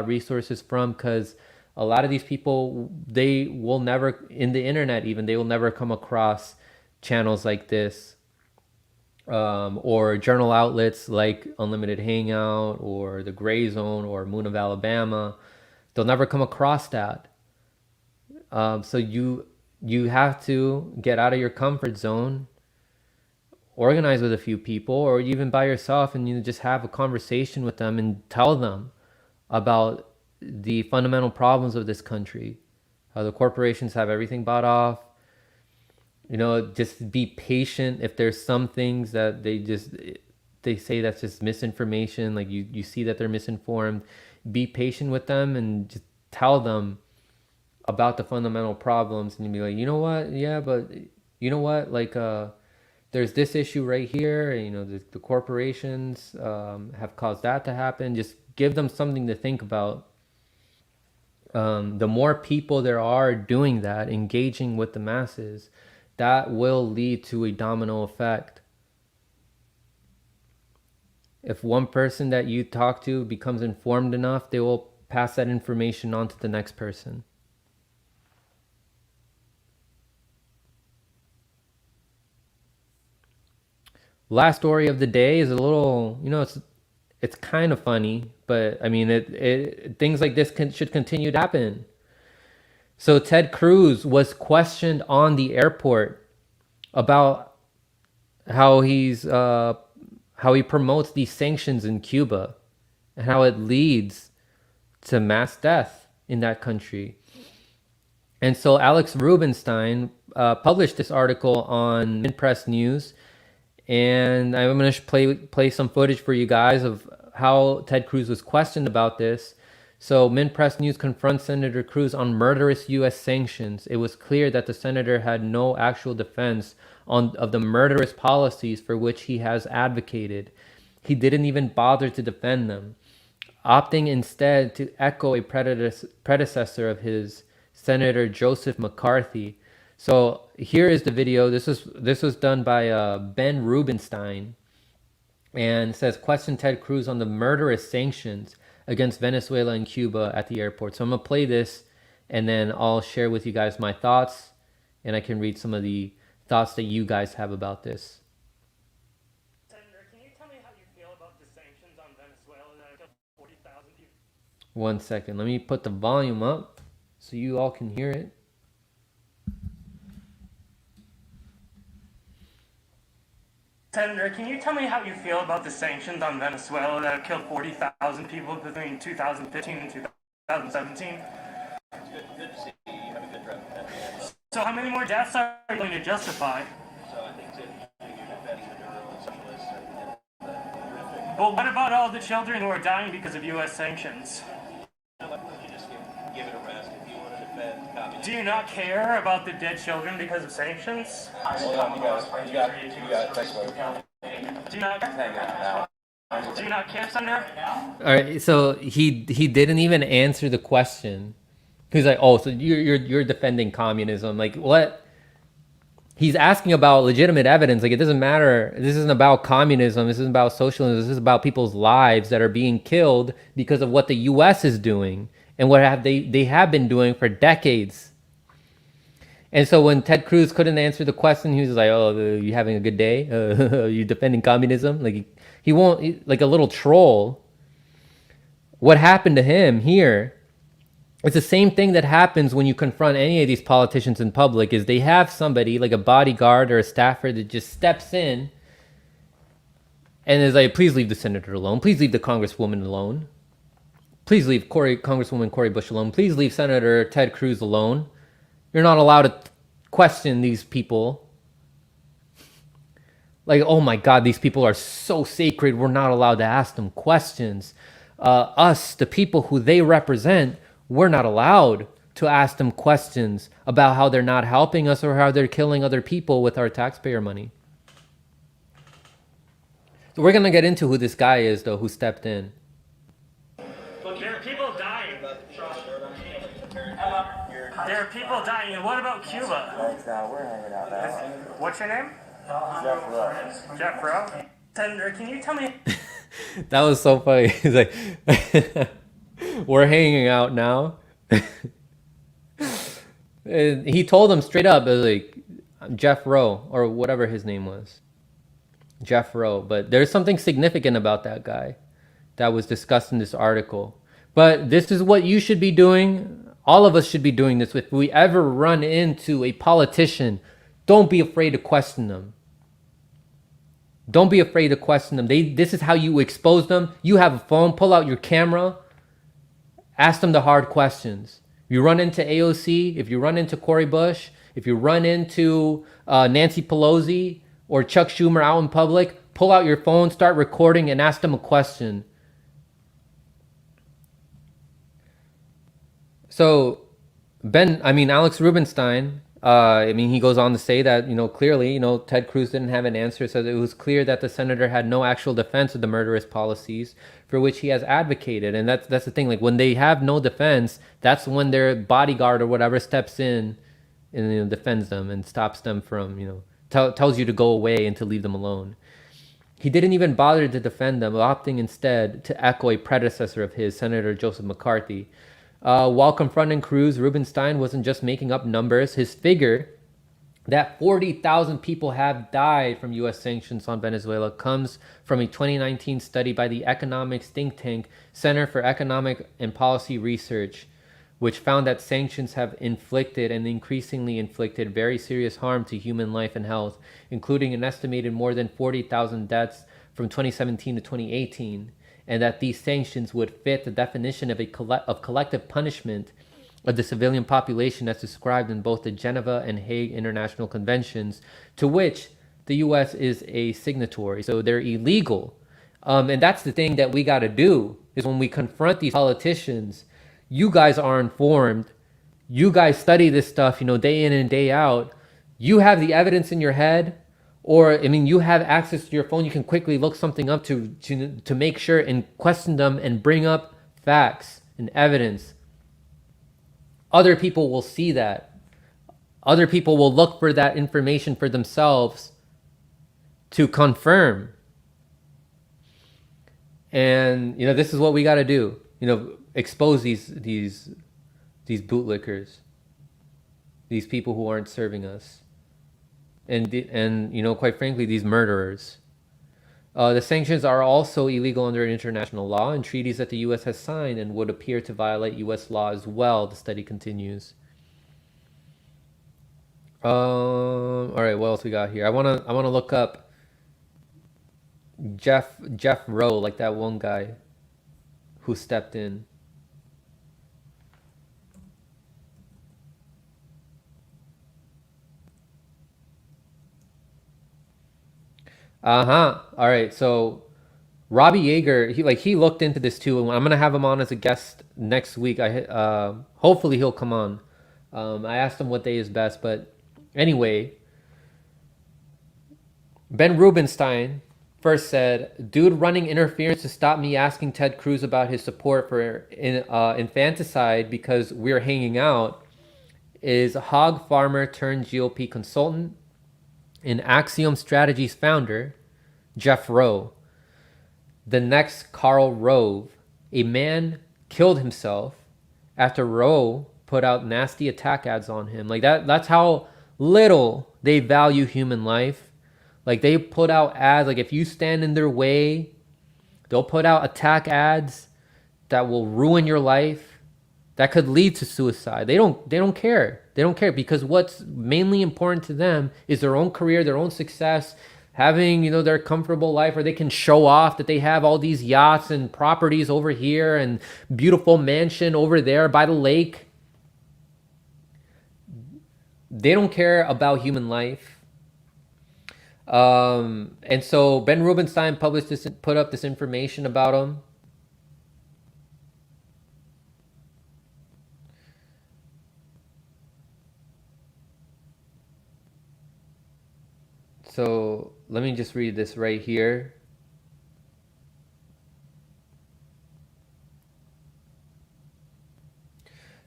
resources from, because a lot of these people, they will never, in the internet even, they will never come across channels like this, or journal outlets like Unlimited Hangout or The Gray Zone or Moon of Alabama. They'll never come across that. So you have to get out of your comfort zone, organize with a few people, or even by yourself, and you just have a conversation with them and tell them about the fundamental problems of this country, how the corporations have everything bought off. Just be patient. If there's some things that they say that's just misinformation, like you see that they're misinformed, be patient with them and just tell them about the fundamental problems, and you be like, you know what, yeah, but you know what, like there's this issue right here, the corporations have caused that to happen. Just give them something to think about. The more people there are doing that, engaging with the masses, that will lead to a domino effect. If one person that you talk to becomes informed enough, they will pass that information on to the next person. Last story of the day is a little, it's kind of funny, but I mean, things like this should continue to happen. So Ted Cruz was questioned on the airport about how how he promotes these sanctions in Cuba and how it leads to mass death in that country. And so Alex Rubinstein published this article on Minpress News, and I'm going to play some footage for you guys of how Ted Cruz was questioned about this. So Minpress News confronts Senator Cruz on murderous U.S. sanctions. It was clear that the senator had no actual defense of the murderous policies for which he has advocated. He didn't even bother to defend them, opting instead to echo a predecessor of his, Senator Joseph McCarthy. So here is the video. This was done by Ben Rubinstein, and says question Ted Cruz on the murderous sanctions against Venezuela and Cuba at the airport. So I'm gonna play this, and then I'll share with you guys my thoughts, and I can read some of the thoughts that you guys have about this. Senator, can you tell me how you feel about the sanctions on Venezuela that killed 40,000 people? 1 second. Let me put the volume up so you all can hear it. Senator, can you tell me how you feel about the sanctions on Venezuela that have killed 40,000 people between 2015 and 2017? Good to see you have a good representative. So how many more deaths are you going to justify? So I think that you're defending the neuro socialists and horrific. But what about all the children who are dying because of U.S. sanctions? You know what? You just give it a rest. If you want to defend communism. Do you not care about the dead children because of sanctions? Hold on, you got it. Thanks, buddy. Do you not? Hang on now. Do you not care, Senator? All right, so he didn't even answer the question. He's like, "Oh, so you're defending communism? Like what?" He's asking about legitimate evidence. Like it doesn't matter. This isn't about communism. This isn't about socialism. This is about people's lives that are being killed because of what the U.S. is doing and what they have been doing for decades. And so when Ted Cruz couldn't answer the question, he was like, "Oh, you having a good day? You defending communism?" Like he won't, like a little troll. What happened to him here? It's the same thing that happens when you confront any of these politicians in public. Is they have somebody like a bodyguard or a staffer that just steps in and is like, "Please leave the senator alone. Please leave the congresswoman alone. Please leave Congresswoman Cori Bush alone. Please leave Senator Ted Cruz alone. You're not allowed to question these people." Like, oh my God, these people are so sacred. We're not allowed to ask them questions. Us, the people who they represent, we're not allowed to ask them questions about how they're not helping us or how they're killing other people with our taxpayer money. So we're going to get into who this guy is, though, who stepped in. There are people dying. There are people dying. And what about Cuba? We're hanging out now. What's your name? Jeff Rowe. Jeff Rowe. Senator, can you tell me? That was so funny. He's like, "We're hanging out now." And he told him straight up, it was like, Jeff Rowe, or whatever his name was. Jeff Rowe. But there's something significant about that guy that was discussed in this article. But this is what you should be doing. All of us should be doing this. If we ever run into a politician, don't be afraid to question them. Don't be afraid to question them. This is how you expose them. You have a phone, pull out your camera, ask them the hard questions. If you run into AOC, if you run into Cori Bush, if you run into Nancy Pelosi or Chuck Schumer out in public, pull out your phone, start recording, and ask them a question. So Alex Rubinstein, he goes on to say that, clearly, Ted Cruz didn't have an answer. So it was clear that the senator had no actual defense of the murderous policies for which he has advocated. And that's the thing. Like when they have no defense, that's when their bodyguard or whatever steps in and defends them and stops them from, tells you to go away and to leave them alone. He didn't even bother to defend them, opting instead to echo a predecessor of his, Senator Joseph McCarthy. While confronting Cruz, Rubinstein wasn't just making up numbers. His figure that 40,000 people have died from U.S. sanctions on Venezuela comes from a 2019 study by the economics think tank Center for Economic and Policy Research, which found that sanctions have inflicted and increasingly inflicted very serious harm to human life and health, including an estimated more than 40,000 deaths from 2017 to 2018. And that these sanctions would fit the definition of collective punishment of the civilian population as described in both the Geneva and Hague International Conventions, to which the U.S. is a signatory. So they're illegal. And that's the thing that we got to do, is when we confront these politicians, you guys are informed. You guys study this stuff, day in and day out. You have the evidence in your head. Or, you have access to your phone. You can quickly look something up to make sure and question them and bring up facts and evidence. Other people will see that. Other people will look for that information for themselves to confirm. And, this is what we got to do. Expose these bootlickers, these people who aren't serving us. And quite frankly, these murderers. The sanctions are also illegal under international law and treaties that the U.S. has signed and would appear to violate U.S. law as well, the study continues. All right, what else we got here? I wanna look up Jeff Rowe, like that one guy who stepped in. All right. So Robbie Yeager, he looked into this too, and I'm gonna have him on as a guest next week. Hopefully he'll come on. I asked him what day is best, but anyway, Ben Rubenstein first said, "Dude running interference to stop me asking Ted Cruz about his support for infanticide because we're hanging out is hog farmer turned GOP consultant and Axiom Strategies founder, Jeff Rowe. The next Karl Rove, a man killed himself after Rowe put out nasty attack ads on him. Like that's how little they value human life. Like they put out ads, like if you stand in their way, they'll put out attack ads that will ruin your life, that could lead to suicide. They don't care. They don't care because what's mainly important to them is their own career, their own success, having, their comfortable life where they can show off that they have all these yachts and properties over here and beautiful mansion over there by the lake. They don't care about human life. And so Ben Rubenstein put up this information about him. So let me just read this right here.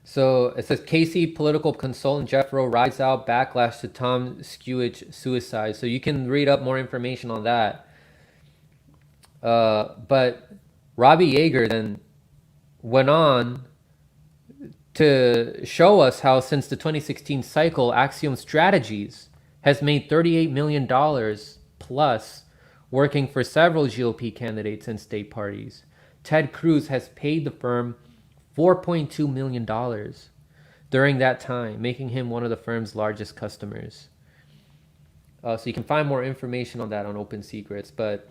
So it says Casey political consultant Jeff Rowe rides out backlash to Tom Skewich suicide. So you can read up more information on that. But Robbie Yeager then went on to show us how since the 2016 cycle, Axiom Strategies has made $38 million plus working for several GOP candidates and state parties. Ted Cruz has paid the firm $4.2 million during that time, making him one of the firm's largest customers. So you can find more information on that on Open Secrets, but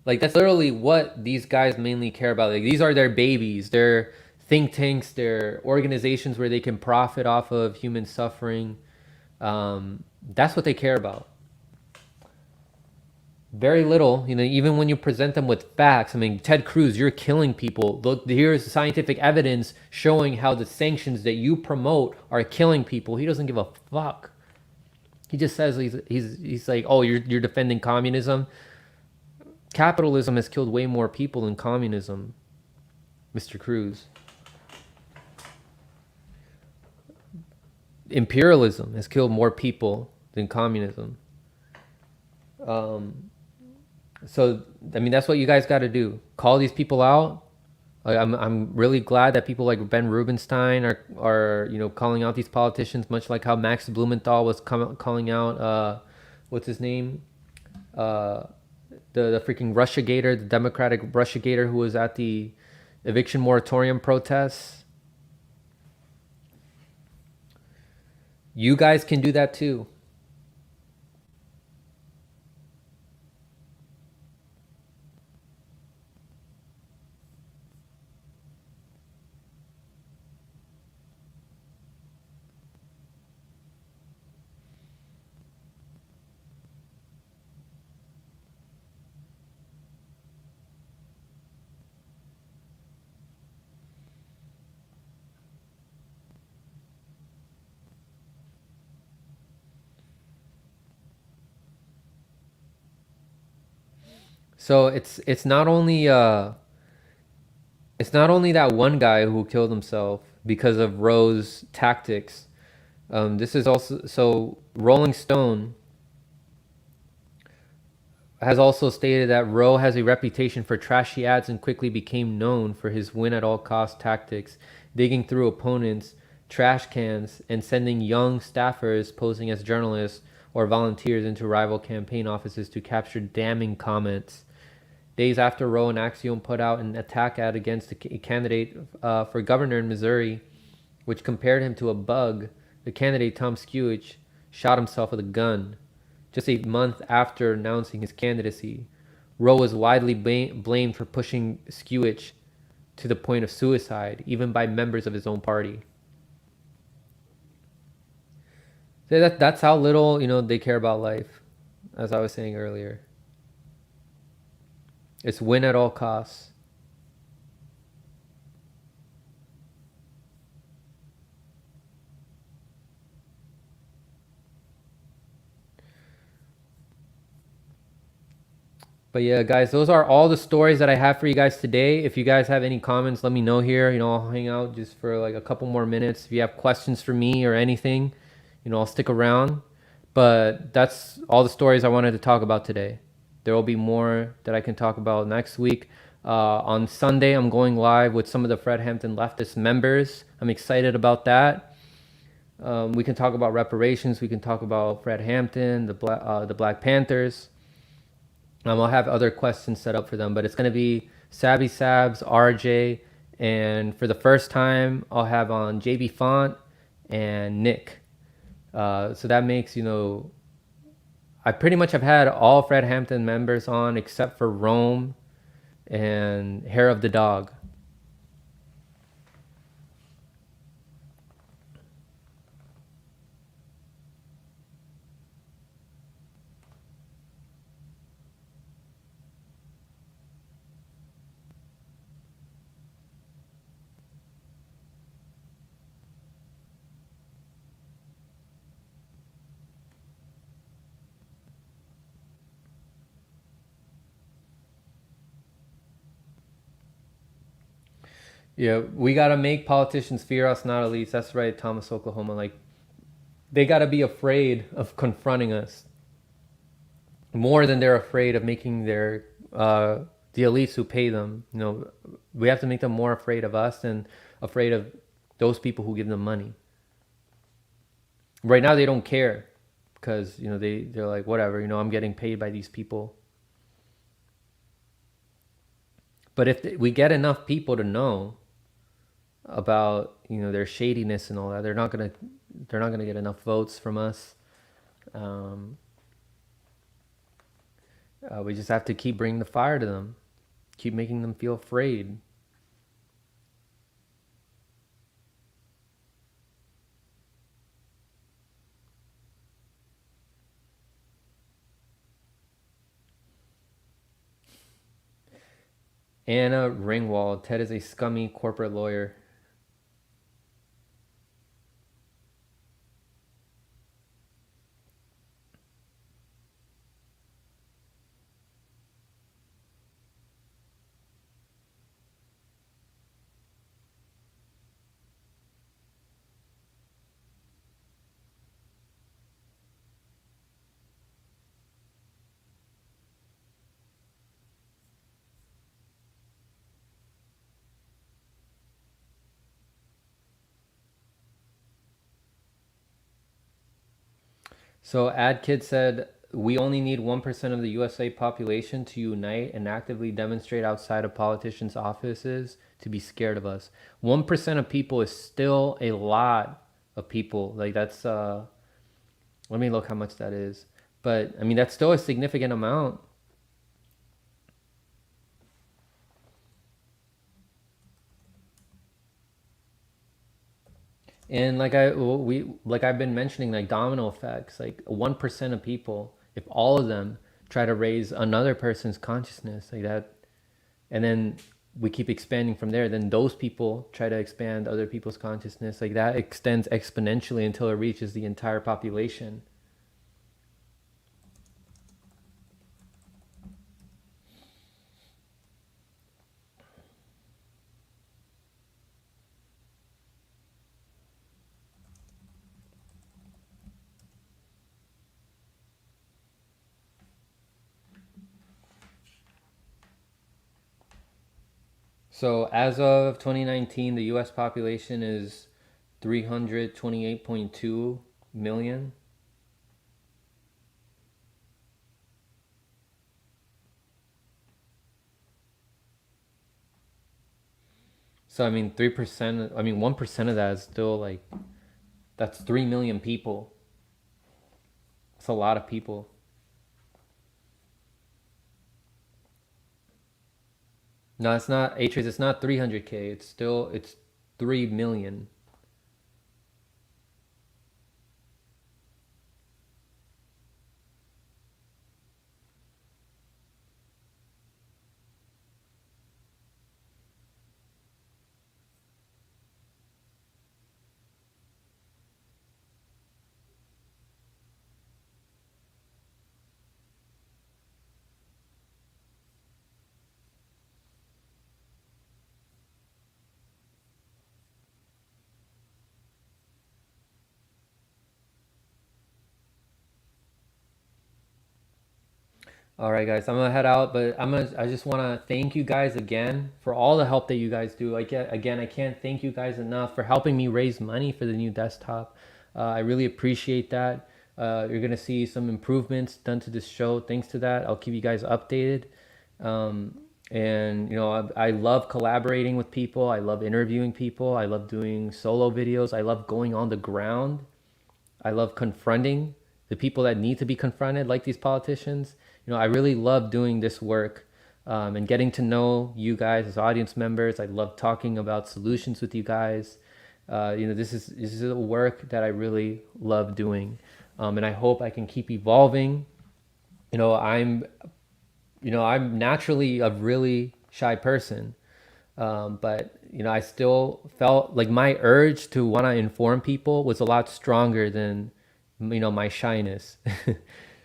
like that's literally what these guys mainly care about. Like these are their babies, their think tanks, their organizations where they can profit off of human suffering. That's what they care about. Very little, even when you present them with facts. I mean, Ted Cruz, you're killing people. Look, here's scientific evidence showing how the sanctions that you promote are killing people. He doesn't give a fuck. He just says he's like, oh, you're defending communism. Capitalism has killed way more people than communism, Mr. Cruz. Imperialism has killed more people than communism. So I mean, that's what you guys got to do. Call these people out. I'm really glad that people like Ben Rubenstein are calling out these politicians, much like how Max Blumenthal was calling out what's his name, the freaking Russiagator, the Democratic Russiagator who was at the eviction moratorium protests. You guys can do that too. So it's not only that one guy who killed himself because of Rowe's tactics. This is also so Rolling Stone has also stated that Rowe has a reputation for trashy ads and quickly became known for his win at all cost tactics, digging through opponents' trash cans and sending young staffers posing as journalists or volunteers into rival campaign offices to capture damning comments. Days after Rowe and Axiom put out an attack ad against a candidate for governor in Missouri, which compared him to a bug, the candidate Tom Skewich shot himself with a gun. Just a month after announcing his candidacy, Rowe was widely blamed for pushing Skewich to the point of suicide, even by members of his own party. So that's how little they care about life, as I was saying earlier. It's win at all costs. But yeah, guys, those are all the stories that I have for you guys today. If you guys have any comments, let me know here. I'll hang out just for like a couple more minutes. If you have questions for me or anything, I'll stick around. But that's all the stories I wanted to talk about today. There will be more that I can talk about next week. On Sunday, I'm going live with some of the Fred Hampton leftist members. I'm excited about that. We can talk about reparations. We can talk about Fred Hampton, the Black Panthers. I'll have other questions set up for them, but it's going to be Sabby Sabs, RJ, and for the first time, I'll have on JB Font and Nick. So that makes, I pretty much have had all Fred Hampton members on except for Rome and Hair of the Dog. Yeah, we got to make politicians fear us, not elites. That's right, Thomas, Oklahoma. Like, they got to be afraid of confronting us more than they're afraid of making the elites who pay them. We have to make them more afraid of us and afraid of those people who give them money. Right now, they don't care because, they're like, whatever, I'm getting paid by these people. But if we get enough people to know about their shadiness and all that, they're not gonna get enough votes from us. We just have to keep bringing the fire to them, keep making them feel afraid. Anna Ringwald, Ted is a scummy corporate lawyer. So AdKid said, we only need 1% of the USA population to unite and actively demonstrate outside of politicians' offices to be scared of us. 1% of people is still a lot of people. Like, that's, let me look how much that is. But, I mean, that's still a significant amount. And like I've been mentioning, like domino effects, like 1% of people, if all of them try to raise another person's consciousness like that, and then we keep expanding from there, then those people try to expand other people's consciousness, like that extends exponentially until it reaches the entire population. So as of 2019, the US population is 328.2 million. So I mean 3%, I mean 1% of that is still like, that's 3 million people. It's a lot of people. No, it's not Atrace, it's not 300K. It's 3 million. All right, guys, I'm gonna head out, but I just want to thank you guys again for all the help that you guys do. I can't thank you guys enough for helping me raise money for the new desktop. I really appreciate that. You're gonna see some improvements done to this show. Thanks to that, I'll keep you guys updated. And I love collaborating with people. I love interviewing people. I love doing solo videos. I love going on the ground. I love confronting the people that need to be confronted, like these politicians. I really love doing this work, and getting to know you guys as audience members. I love talking about solutions with you guys. This is a work that I really love doing, and I hope I can keep evolving. You know, I'm I'm naturally a really shy person, but I still felt like my urge to want to inform people was a lot stronger than my shyness.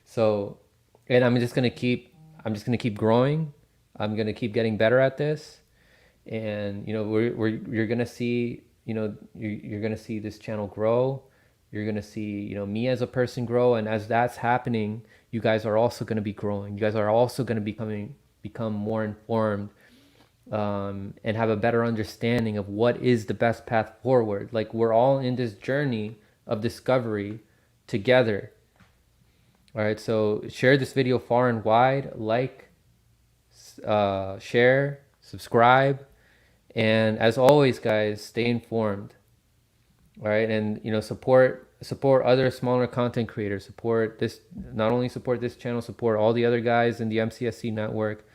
So, and I'm just gonna keep growing. I'm gonna keep getting better at this, and you're gonna see you're gonna see this channel grow. You're gonna see me as a person grow, and as that's happening, you guys are also gonna be growing. You guys are also gonna become more informed, and have a better understanding of what is the best path forward. Like, we're all in this journey of discovery together. All right, so share this video far and wide, like, share, subscribe, and as always, guys, stay informed. All right, and support other smaller content creators. Support this, not only support this channel, support all the other guys in the MCSC network: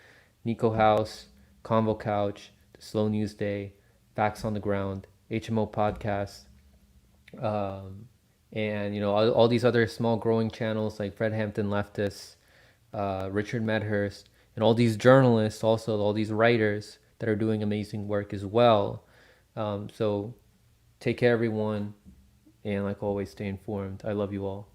Nico House, Convo Couch, the Slow News Day, Facts on the Ground, HMO Podcast, and all these other small growing channels like Fred Hampton Leftists, Richard Medhurst, and all these journalists, also all these writers that are doing amazing work as well. So take care, everyone, and like always, stay informed. I love you all.